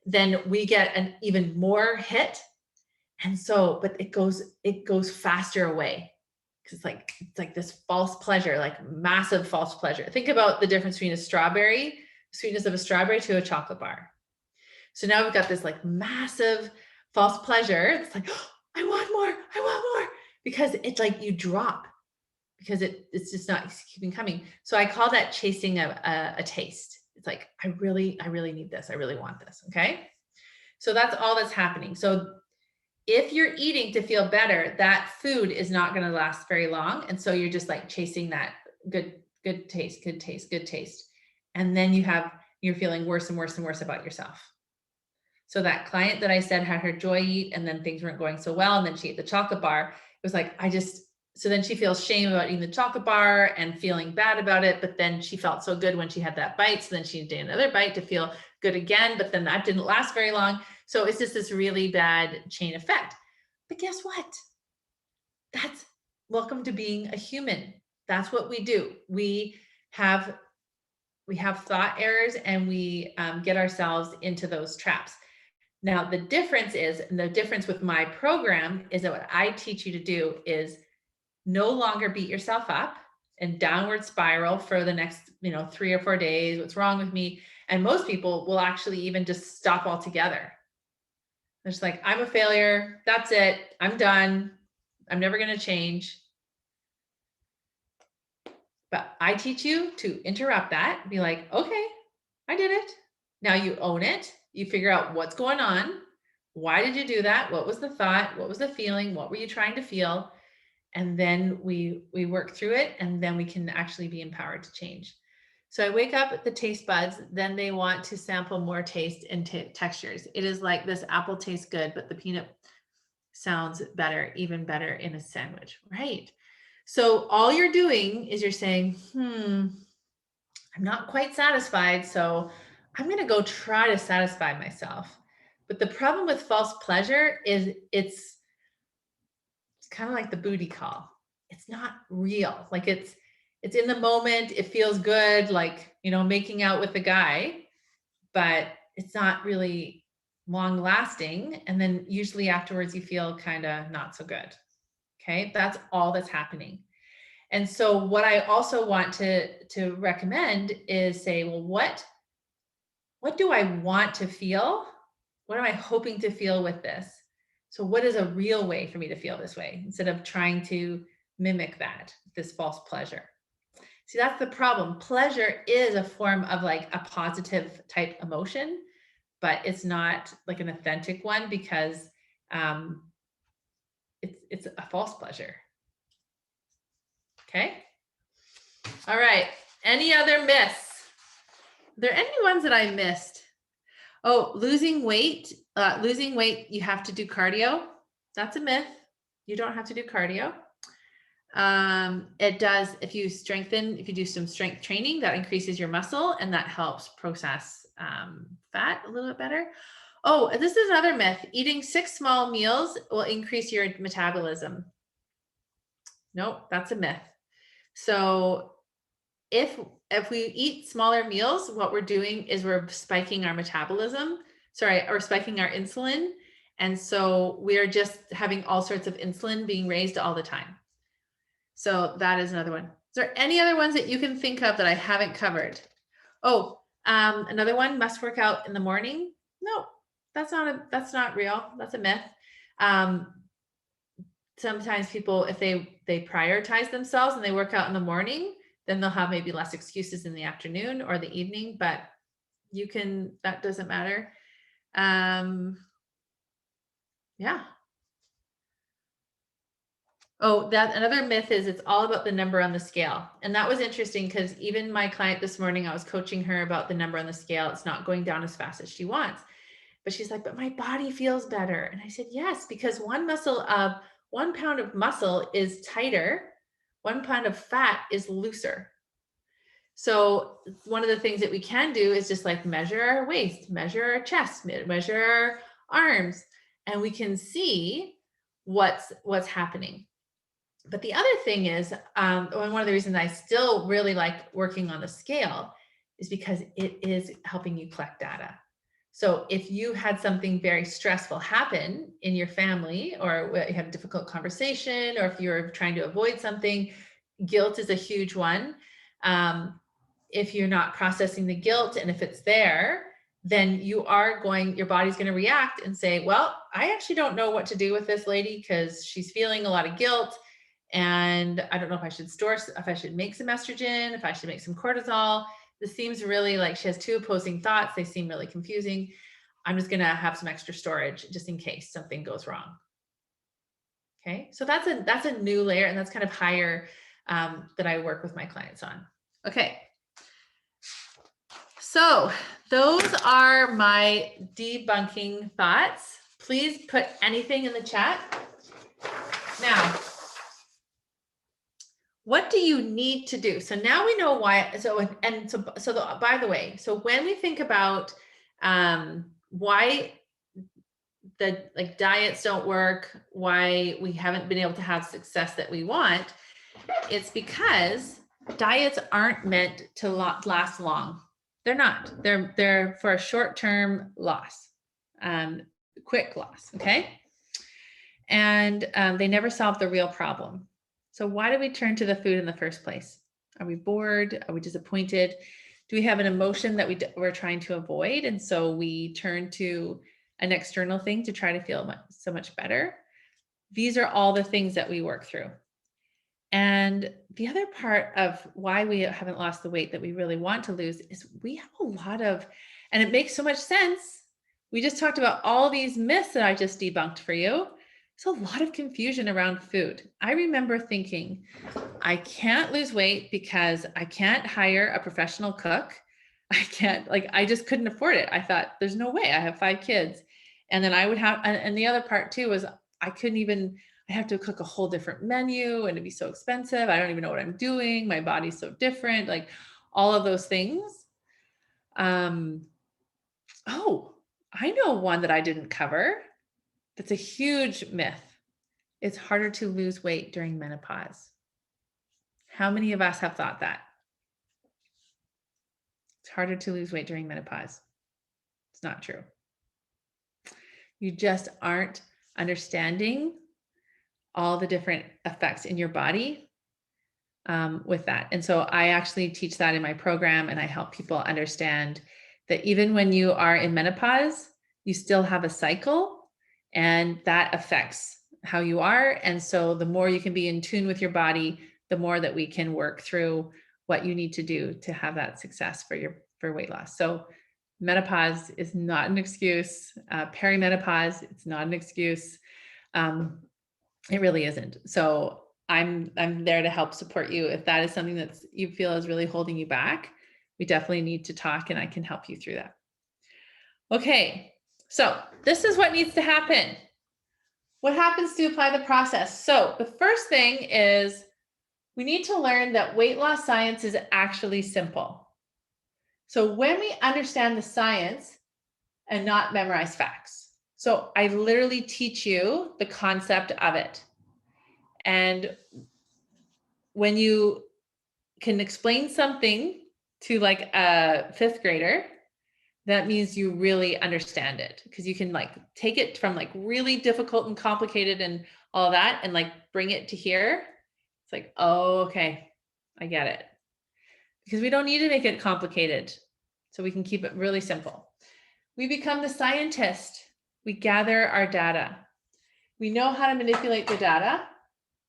Then we get an even more hit. And so, but it goes faster away, because it's like this false pleasure, like massive false pleasure. Think about the difference between sweetness of a strawberry to a chocolate bar. So now we've got this like massive false pleasure. It's like, oh, I want more, because it's like you drop, because it's just not keeping coming. So I call that chasing a taste. It's like, I really need this. I really want this. Okay. So that's all that's happening. So if you're eating to feel better, that food is not going to last very long. And so you're just like chasing that good taste. And then you're feeling worse and worse and worse about yourself. So that client that I said had her joy eat, and then things weren't going so well, and then she ate the chocolate bar. It was like, so then she feels shame about eating the chocolate bar and feeling bad about it. But then she felt so good when she had that bite. So then she did another bite to feel good again, but then that didn't last very long. So it's just this really bad chain effect. But guess what? That's welcome to being a human. That's what we do. We have thought errors, and we get ourselves into those traps. Now, the difference with my program is that what I teach you to do is no longer beat yourself up and downward spiral for the next 3 or 4 days. What's wrong with me? And most people will actually even just stop altogether. They're just like, I'm a failure. That's it. I'm done. I'm never going to change. But I teach you to interrupt that, be like, okay, I did it. Now you own it. You figure out what's going on. Why did you do that? What was the thought? What was the feeling? What were you trying to feel? And then we work through it, and then we can actually be empowered to change. So I wake up at the taste buds, then they want to sample more taste and textures. It is like this apple tastes good, but the peanut sounds better, even better in a sandwich, right? So all you're doing is you're saying, I'm not quite satisfied, so I'm going to go try to satisfy myself. But the problem with false pleasure is it's kind of like the booty call. It's not real. Like it's in the moment. It feels good, like, making out with the guy, but it's not really long lasting. And then usually afterwards you feel kind of not so good. Okay. That's all that's happening. And so what I also want to recommend is say, well, what do I want to feel? What am I hoping to feel with this? So what is a real way for me to feel this way instead of trying to mimic this false pleasure? See, that's the problem. Pleasure is a form of like a positive type emotion, but it's not like an authentic one because it's a false pleasure. Okay. All right. Any other myths? Are there any ones that I missed? Oh, losing weight. You have to do cardio. That's a myth. You don't have to do cardio. It does, if you do some strength training, that increases your muscle and that helps process fat a little bit better. Oh, this is another myth. Eating 6 small meals will increase your metabolism. Nope, that's a myth. So if we eat smaller meals, what we're doing is we're spiking our metabolism, or spiking our insulin. And so we are just having all sorts of insulin being raised all the time. So that is another one. Is there any other ones that you can think of that I haven't covered? Oh, another one, must work out in the morning. No, that's not real. That's a myth. Sometimes people, if they prioritize themselves and they work out in the morning, then they'll have maybe less excuses in the afternoon or the evening, but that doesn't matter. Yeah. Oh, that another myth is it's all about the number on the scale. And that was interesting because even my client this morning, I was coaching her about the number on the scale. It's not going down as fast as she wants. But she's like, but my body feels better. And I said, yes, because 1 pound of muscle is tighter, 1 pound of fat is looser. So one of the things that we can do is just like measure our waist, measure our chest, measure our arms, and we can see what's happening. But the other thing is, one of the reasons I still really like working on the scale is because it is helping you collect data. So if you had something very stressful happen in your family, or you had a difficult conversation, or if you're trying to avoid something, guilt is a huge one. If you're not processing the guilt, and if it's there, then your body's going to react and say, well, I actually don't know what to do with this lady because she's feeling a lot of guilt. And I don't know if I should make some estrogen, if I should make some cortisol. This seems really like she has 2 opposing thoughts. They seem really confusing. I'm just going to have some extra storage just in case something goes wrong. Okay. So that's a new layer, and that's kind of higher that I work with my clients on. Okay. So those are my debunking thoughts. Please put anything in the chat. Now, what do you need to do? So now we know why. By the way, so when we think about why the diets don't work, why we haven't been able to have success that we want, it's because diets aren't meant to last long. They're not. They're for a short-term loss, quick loss. Okay, and they never solve the real problem. So why do we turn to the food in the first place? Are we bored? Are we disappointed? Do we have an emotion that we're trying to avoid? And so we turn to an external thing to try to feel so much better. These are all the things that we work through. And the other part of why we haven't lost the weight that we really want to lose is we have a lot of, and it makes so much sense. We just talked about all these myths that I just debunked for you. There's a lot of confusion around food. I remember thinking, I can't lose weight because I can't hire a professional cook. I just couldn't afford it. I thought, there's no way. I have 5 kids. And then I would have, and the other part too was I have to cook a whole different menu and it'd be so expensive. I don't even know what I'm doing. My body's so different, like all of those things. Oh, I know one that I didn't cover. That's a huge myth. it's harder to lose weight during menopause. How many of us have thought that? It's harder to lose weight during menopause. It's not true. You just aren't understanding all the different effects in your body with that. And so I actually teach that in my program, and I help people understand that even when you are in menopause, you still have a cycle, and that affects how you are. And so the more you can be in tune with your body, the more that we can work through what you need to do to have that success for weight loss. So menopause is not an excuse. Perimenopause, it's not an excuse. It really isn't. So I'm there to help support you. If that is something that you feel is really holding you back, we definitely need to talk, and I can help you through that. Okay, so this is what needs to happen. What happens to apply the process? So the first thing is we need to learn that weight loss science is actually simple. So when we understand the science and not memorize facts. So I literally teach you the concept of it. And when you can explain something to like a fifth grader, that means you really understand it, because you can like take it from like really difficult and complicated and all that and like bring it to here. It's like, oh, okay, I get it. Because we don't need to make it complicated. So we can keep it really simple. We become the scientist. We gather our data. We know how to manipulate the data,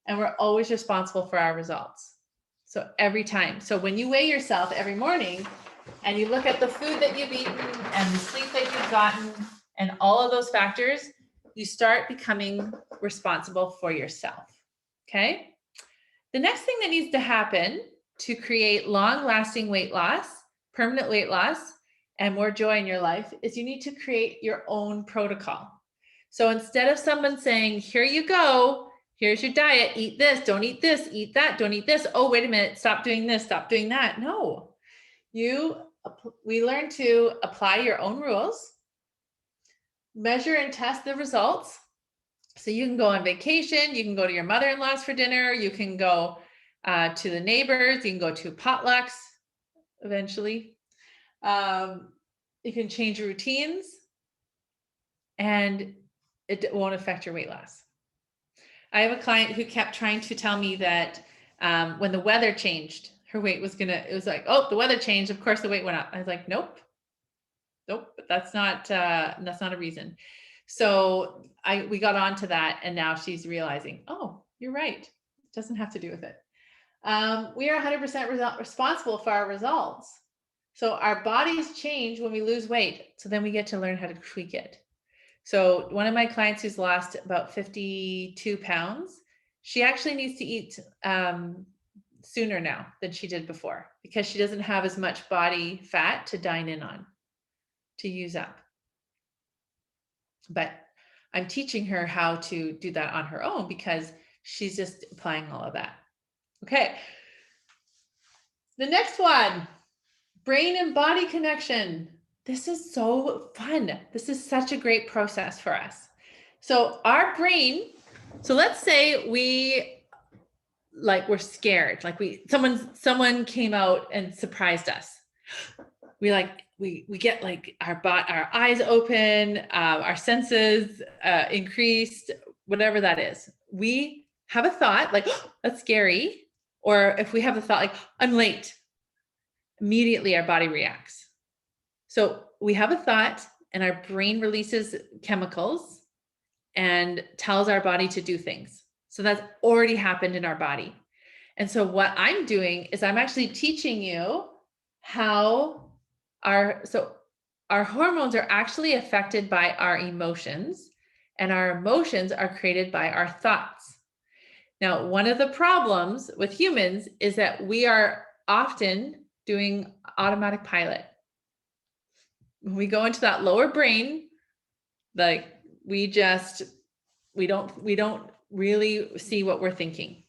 and we're always responsible for our results. So every time. So when you weigh yourself every morning and you look at the food that you've eaten and the sleep that you've gotten and all of those factors, you start becoming responsible for yourself. Okay? The next thing that needs to happen to create long-lasting weight loss, permanent weight loss, and more joy in your life is you need to create your own protocol. So instead of someone saying, here you go, here's your diet, eat this, don't eat this, eat that, don't eat this. Oh, wait a minute, stop doing this, stop doing that. No, we learn to apply your own rules, measure and test the results. So you can go on vacation, you can go to your mother-in-law's for dinner, you can go to the neighbors, you can go to potlucks eventually. You can change your routines, and it won't affect your weight loss. I have a client who kept trying to tell me that when the weather changed, her weight was it was like, oh, the weather changed, of course the weight went up. I was like, nope, that's not a reason. So we got onto that, and now she's realizing, oh, you're right. It doesn't have to do with it. We are 100% responsible for our results. So our bodies change when we lose weight. So then we get to learn how to tweak it. So one of my clients who's lost about 52 pounds, she actually needs to eat sooner now than she did before, because she doesn't have as much body fat to dine in on, to use up. But I'm teaching her how to do that on her own, because she's just applying all of that. Okay. The next one, brain and body connection. This is so fun. This is such a great process for us. So our brain, so let's say we're scared, like someone came out and surprised us. We get like our eyes open, our senses increased, whatever that is. We have a thought like, oh, that's scary. Or if we have a thought like, I'm late, immediately our body reacts. So we have a thought, and our brain releases chemicals and tells our body to do things. So that's already happened in our body. And so what I'm doing is I'm actually teaching you how our hormones are actually affected by our emotions, and our emotions are created by our thoughts. Now, one of the problems with humans is that we are often doing automatic pilot. When we go into that lower brain, like we don't really see what we're thinking.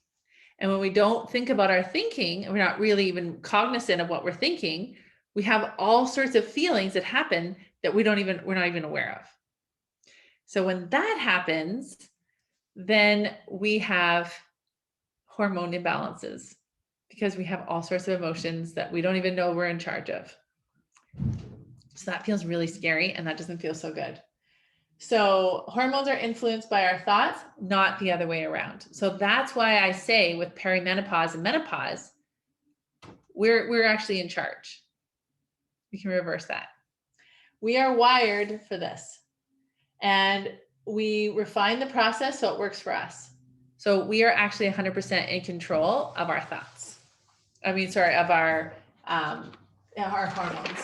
And when we don't think about our thinking, and we're not really even cognizant of what we're thinking, we have all sorts of feelings that happen that we're not even aware of. So when that happens, then we have hormone imbalances because we have all sorts of emotions that we don't even know we're in charge of. So that feels really scary and that doesn't feel so good. So hormones are influenced by our thoughts, not the other way around. So that's why I say with perimenopause and menopause, we're actually in charge. We can reverse that. We are wired for this. And we refine the process so it works for us. So we are actually 100% in control of our thoughts. Of our hormones.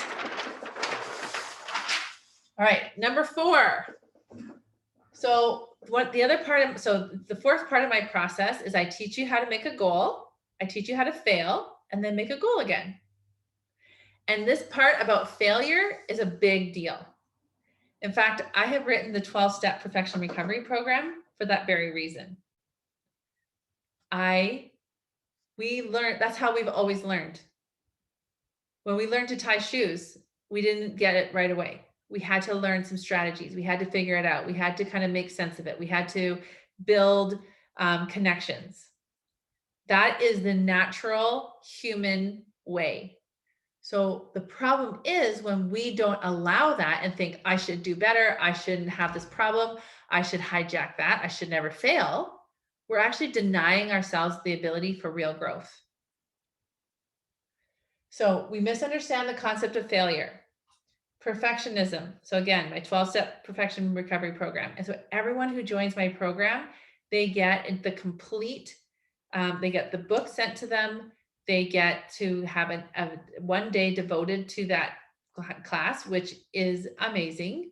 All right, number 4. So the fourth part of my process is I teach you how to make a goal. I teach you how to fail and then make a goal again. And this part about failure is a big deal. In fact, I have written the 12-step perfection recovery program for that very reason. That's how we've always learned. When we learned to tie shoes, we didn't get it right away. We had to learn some strategies. We had to figure it out. We had to kind of make sense of it. We had to build connections. That is the natural human way. So the problem is when we don't allow that and think, I should do better, I shouldn't have this problem, I should hijack that, I should never fail, we're actually denying ourselves the ability for real growth. So we misunderstand the concept of failure. Perfectionism. So again, my 12-step perfection recovery program. And so everyone who joins my program, they get the complete, they get the book sent to them. They get to have a one day devoted to that class, which is amazing.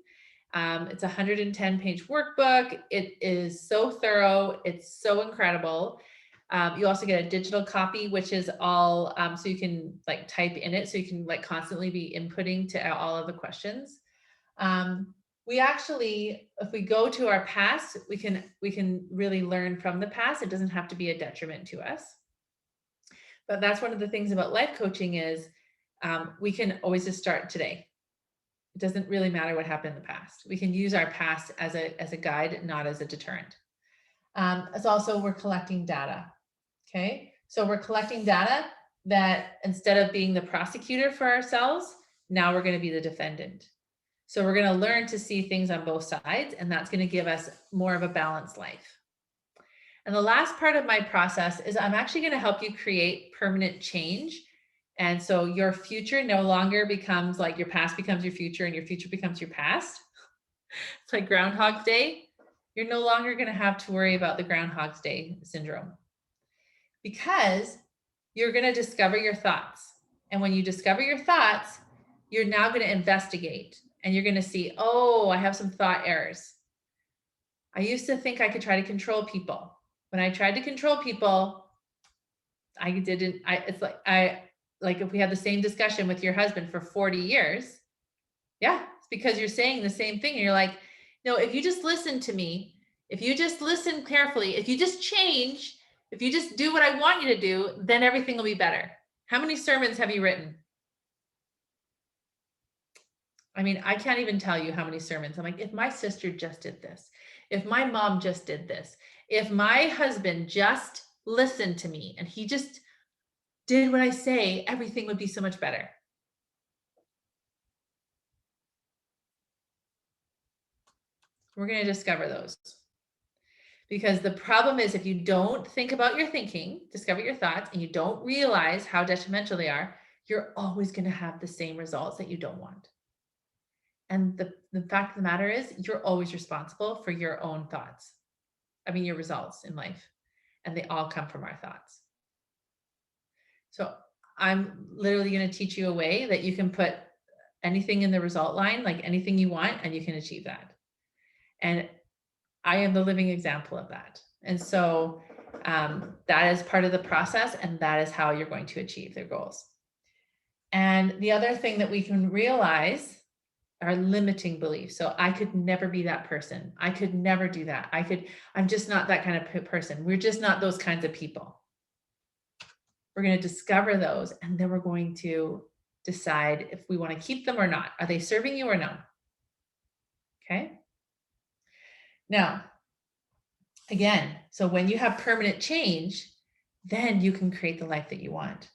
It's a 110-page workbook. It is so thorough. It's so incredible. You also get a digital copy, which is all, so you can like type in it. So you can like constantly be inputting to all of the questions. We actually, if we go to our past, we can really learn from the past. It doesn't have to be a detriment to us. But that's one of the things about life coaching is we can always just start today. It doesn't really matter what happened in the past. We can use our past as a guide, not as a deterrent. It's also, we're collecting data. Okay, so we're collecting data that instead of being the prosecutor for ourselves, now we're going to be the defendant. So we're going to learn to see things on both sides, and that's going to give us more of a balanced life. And the last part of my process is I'm actually going to help you create permanent change. And so your future no longer becomes like your past becomes your future and your future becomes your past. It's like Groundhog's Day. You're no longer going to have to worry about the Groundhog's Day syndrome because you're going to discover your thoughts. And when you discover your thoughts, you're now going to investigate and you're going to see, oh, I have some thought errors. I used to think I could try to control people. When I tried to control people, it's like if we had the same discussion with your husband for 40 years, yeah, it's because you're saying the same thing. And you're like, no, if you just listen to me, if you just listen carefully, if you just change, if you just do what I want you to do, then everything will be better. How many sermons have you written? I mean, I can't even tell you how many sermons. I'm like, if my sister just did this, if my mom just did this, if my husband just listened to me and he just did what I say, everything would be so much better. We're going to discover those. Because the problem is if you don't think about your thinking, discover your thoughts, and you don't realize how detrimental they are, you're always going to have the same results that you don't want. And the fact of the matter is you're always responsible for your own thoughts. I mean, your results in life, and they all come from our thoughts. So I'm literally going to teach you a way that you can put anything in the result line, like anything you want, and you can achieve that. And I am the living example of that. And so that is part of the process, and that is how you're going to achieve their goals. And the other thing that we can realize are limiting beliefs. So I could never be that person. I could never do that. I'm just not that kind of person. We're just not those kinds of people. We're going to discover those, and then we're going to decide if we want to keep them or not. Are they serving you or no? Okay. Now, Again, so when you have permanent change, then you can create the life that you want.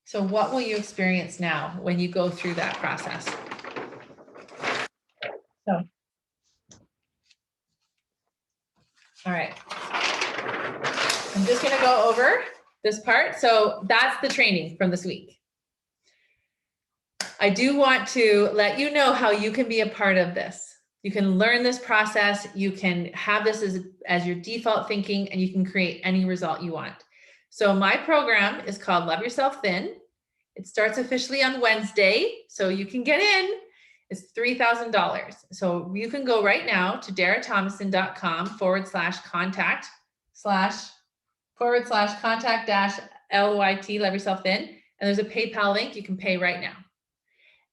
So what will you experience now when you go through that process? So, all right. I'm just going to go over this part. So that's the training from this week. I do want to let you know how you can be a part of this. You can learn this process. You can have this as your default thinking, and you can create any result you want. So my program is called Love Yourself Thin. It starts officially on Wednesday, so you can get in. It's $3,000. So you can go right now to darathomason.com/contact/ /contact -LYT, Love Yourself Thin. And there's a PayPal link. You can pay right now.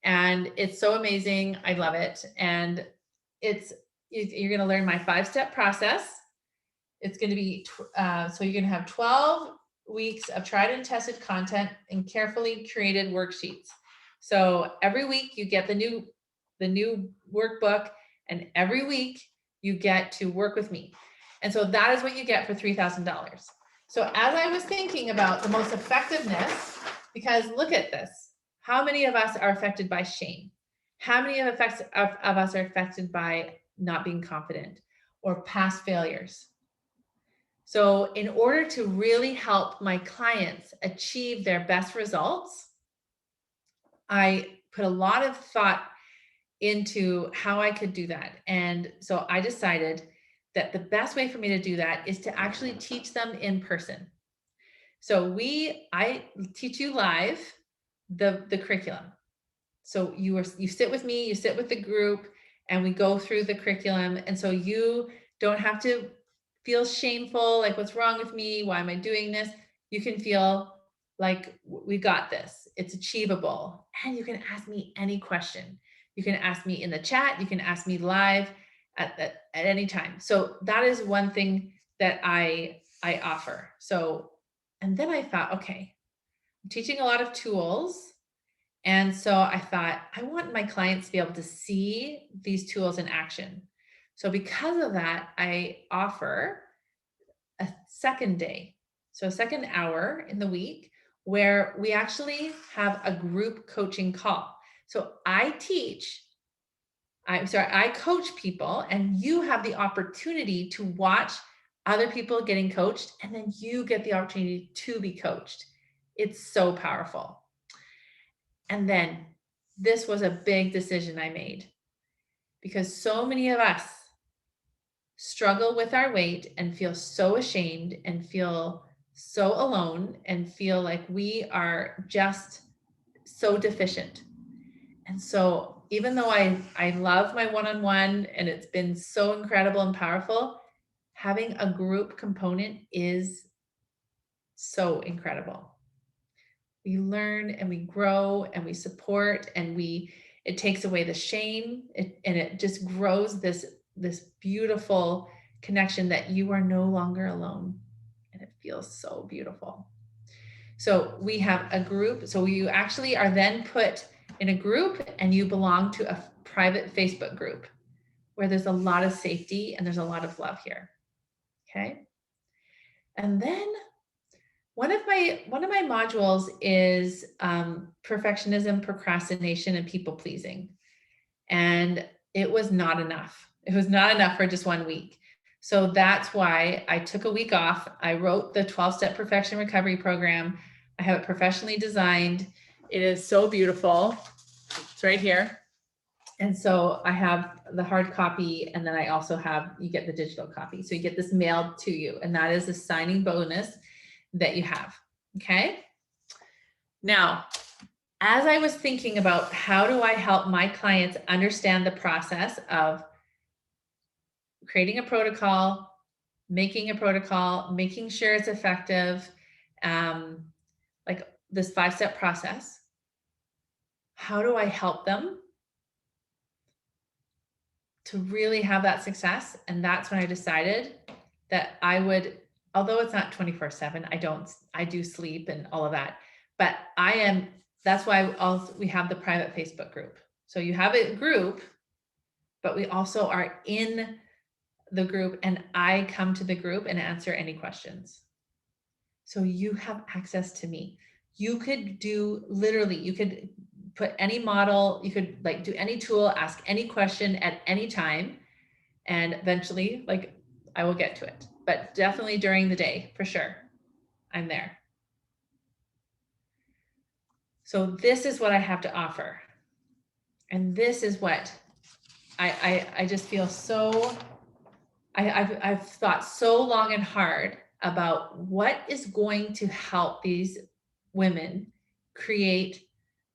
And it's so amazing. I love it. And you're going to learn my 5-step process. It's going to be, so you're going to have 12 weeks of tried and tested content and carefully created worksheets. So every week you get the new workbook, and every week you get to work with me. And so that is what you get for $3,000. So as I was thinking about the most effectiveness, because look at this, how many of us are affected by shame? How many of us are affected by not being confident or past failures? So in order to really help my clients achieve their best results, I put a lot of thought into how I could do that. And so I decided that the best way for me to do that is to actually teach them in person. So I teach you live the curriculum. So you sit with me, you sit with the group, and we go through the curriculum. And so you don't have to feel shameful, like what's wrong with me? Why am I doing this? You can feel like we got this. It's achievable. And you can ask me any question. You can ask me in the chat. You can ask me live at any time. So that is one thing that I offer. So, and then I thought, okay, I'm teaching a lot of tools. And so I thought, I want my clients to be able to see these tools in action. So because of that, I offer a second day, so a second hour in the week, where we actually have a group coaching call. So I coach people, and you have the opportunity to watch other people getting coached, and then you get the opportunity to be coached. It's so powerful. And then this was a big decision I made, because so many of us struggle with our weight and feel so ashamed and feel so alone and feel like we are just so deficient. And so even though I love my one-on-one and it's been so incredible and powerful, having a group component is so incredible. We learn and we grow and we support, and it takes away the shame, and it just grows this beautiful connection that you are no longer alone. And it feels so beautiful. So we have a group. So you actually are then put in a group, and you belong to a private Facebook group where there's a lot of safety and there's a lot of love here. Okay. And then one of my modules is perfectionism, procrastination, and people pleasing. And it was not enough. It was not enough for just 1 week. So that's why I took a week off. I wrote the 12-step perfection recovery program. I have it professionally designed. It is so beautiful. It's right here. And so I have the hard copy, and then I also you get the digital copy. So you get this mailed to you, and that is a signing bonus that you have. Okay. Now, as I was thinking about how do I help my clients understand the process of creating a protocol, making sure it's effective, like this 5-step process, how do I help them to really have that success? And that's when I decided that I would, although it's not 24/7, I do sleep and all of that, but that's why we have the private Facebook group. So you have a group, but we also are in the group and I come to the group and answer any questions. So you have access to me. You could do literally, you could put any model, you could like do any tool, ask any question at any time. And eventually, like I will get to it, but definitely during the day for sure. I'm there. So this is what I have to offer. And this is what I just feel so, I've thought so long and hard about what is going to help these women create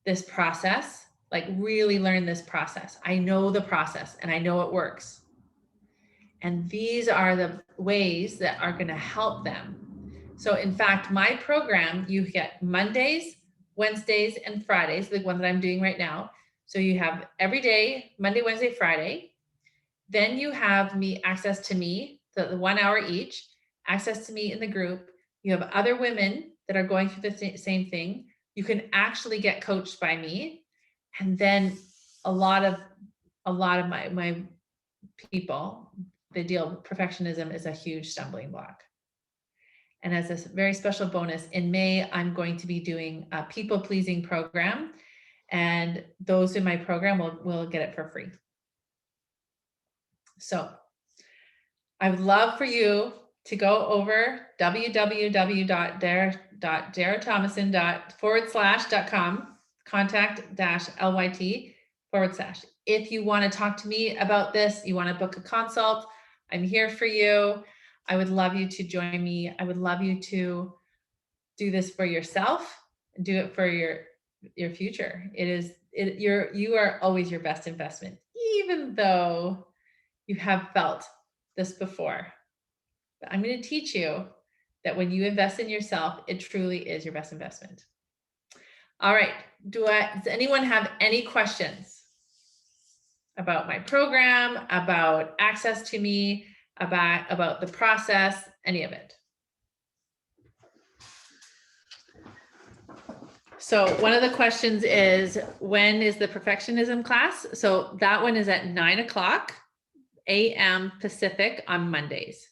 this process, like really learn this process. I know the process and I know it works. And these are the ways that are going to help them. So in fact, my program, you get Mondays, Wednesdays, and Fridays, the one that I'm doing right now. So you have every day, Monday, Wednesday, Friday. Then you have access to me, the 1 hour each, access to me in the group. You have other women that are going through the same thing. You can actually get coached by me. And then a lot of my people, they deal, perfectionism is a huge stumbling block. And as a very special bonus, in May, I'm going to be doing a people-pleasing program. And those in my program will get it for free. So I would love for you to go over www.darathomason.com, contact-lyt/. If you want to talk to me about this, you want to book a consult, I'm here for you. I would love you to join me. I would love you to do this for yourself, do it for your future. You are always your best investment, even though you have felt this before. But I'm going to teach you that when you invest in yourself, it truly is your best investment. All right. Does anyone have any questions about my program, about access to me, about the process, any of it? So one of the questions is, when is the perfectionism class? So that one is at 9:00 a.m. Pacific on Mondays.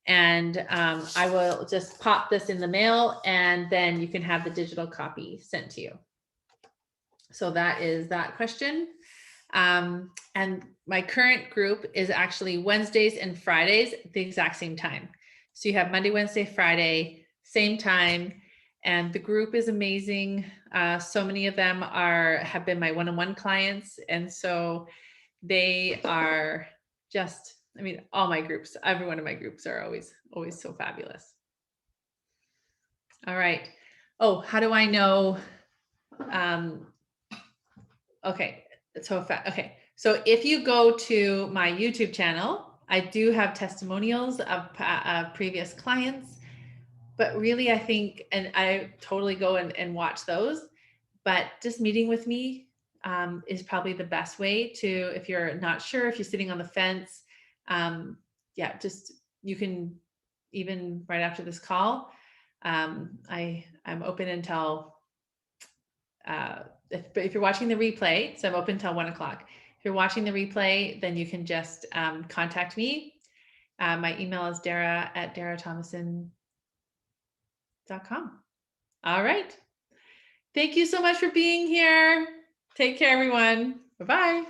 And I will just pop this in the mail and then you can have the digital copy sent to you. So that is that question. And my current group is actually Wednesdays and Fridays at the exact same time. So you have Monday, Wednesday, Friday, same time. And the group is amazing. So many of them have been my one-on-one clients. And so they are just, I mean, all my groups, every one of my groups are always so fabulous. All right. Oh, how do I know? Okay. Okay. So if you go to my YouTube channel, I do have testimonials of previous clients, but really I think, and I totally go and watch those, but just meeting with me is probably the best way to, if you're not sure, if you're sitting on the fence, yeah, just, you can, even right after this call, I'm open until, if you're watching the replay, so I'm open until 1:00. If you're watching the replay, then you can just contact me. My email is dara@darathomason.com. All right. Thank you so much for being here. Take care, everyone. Bye-bye.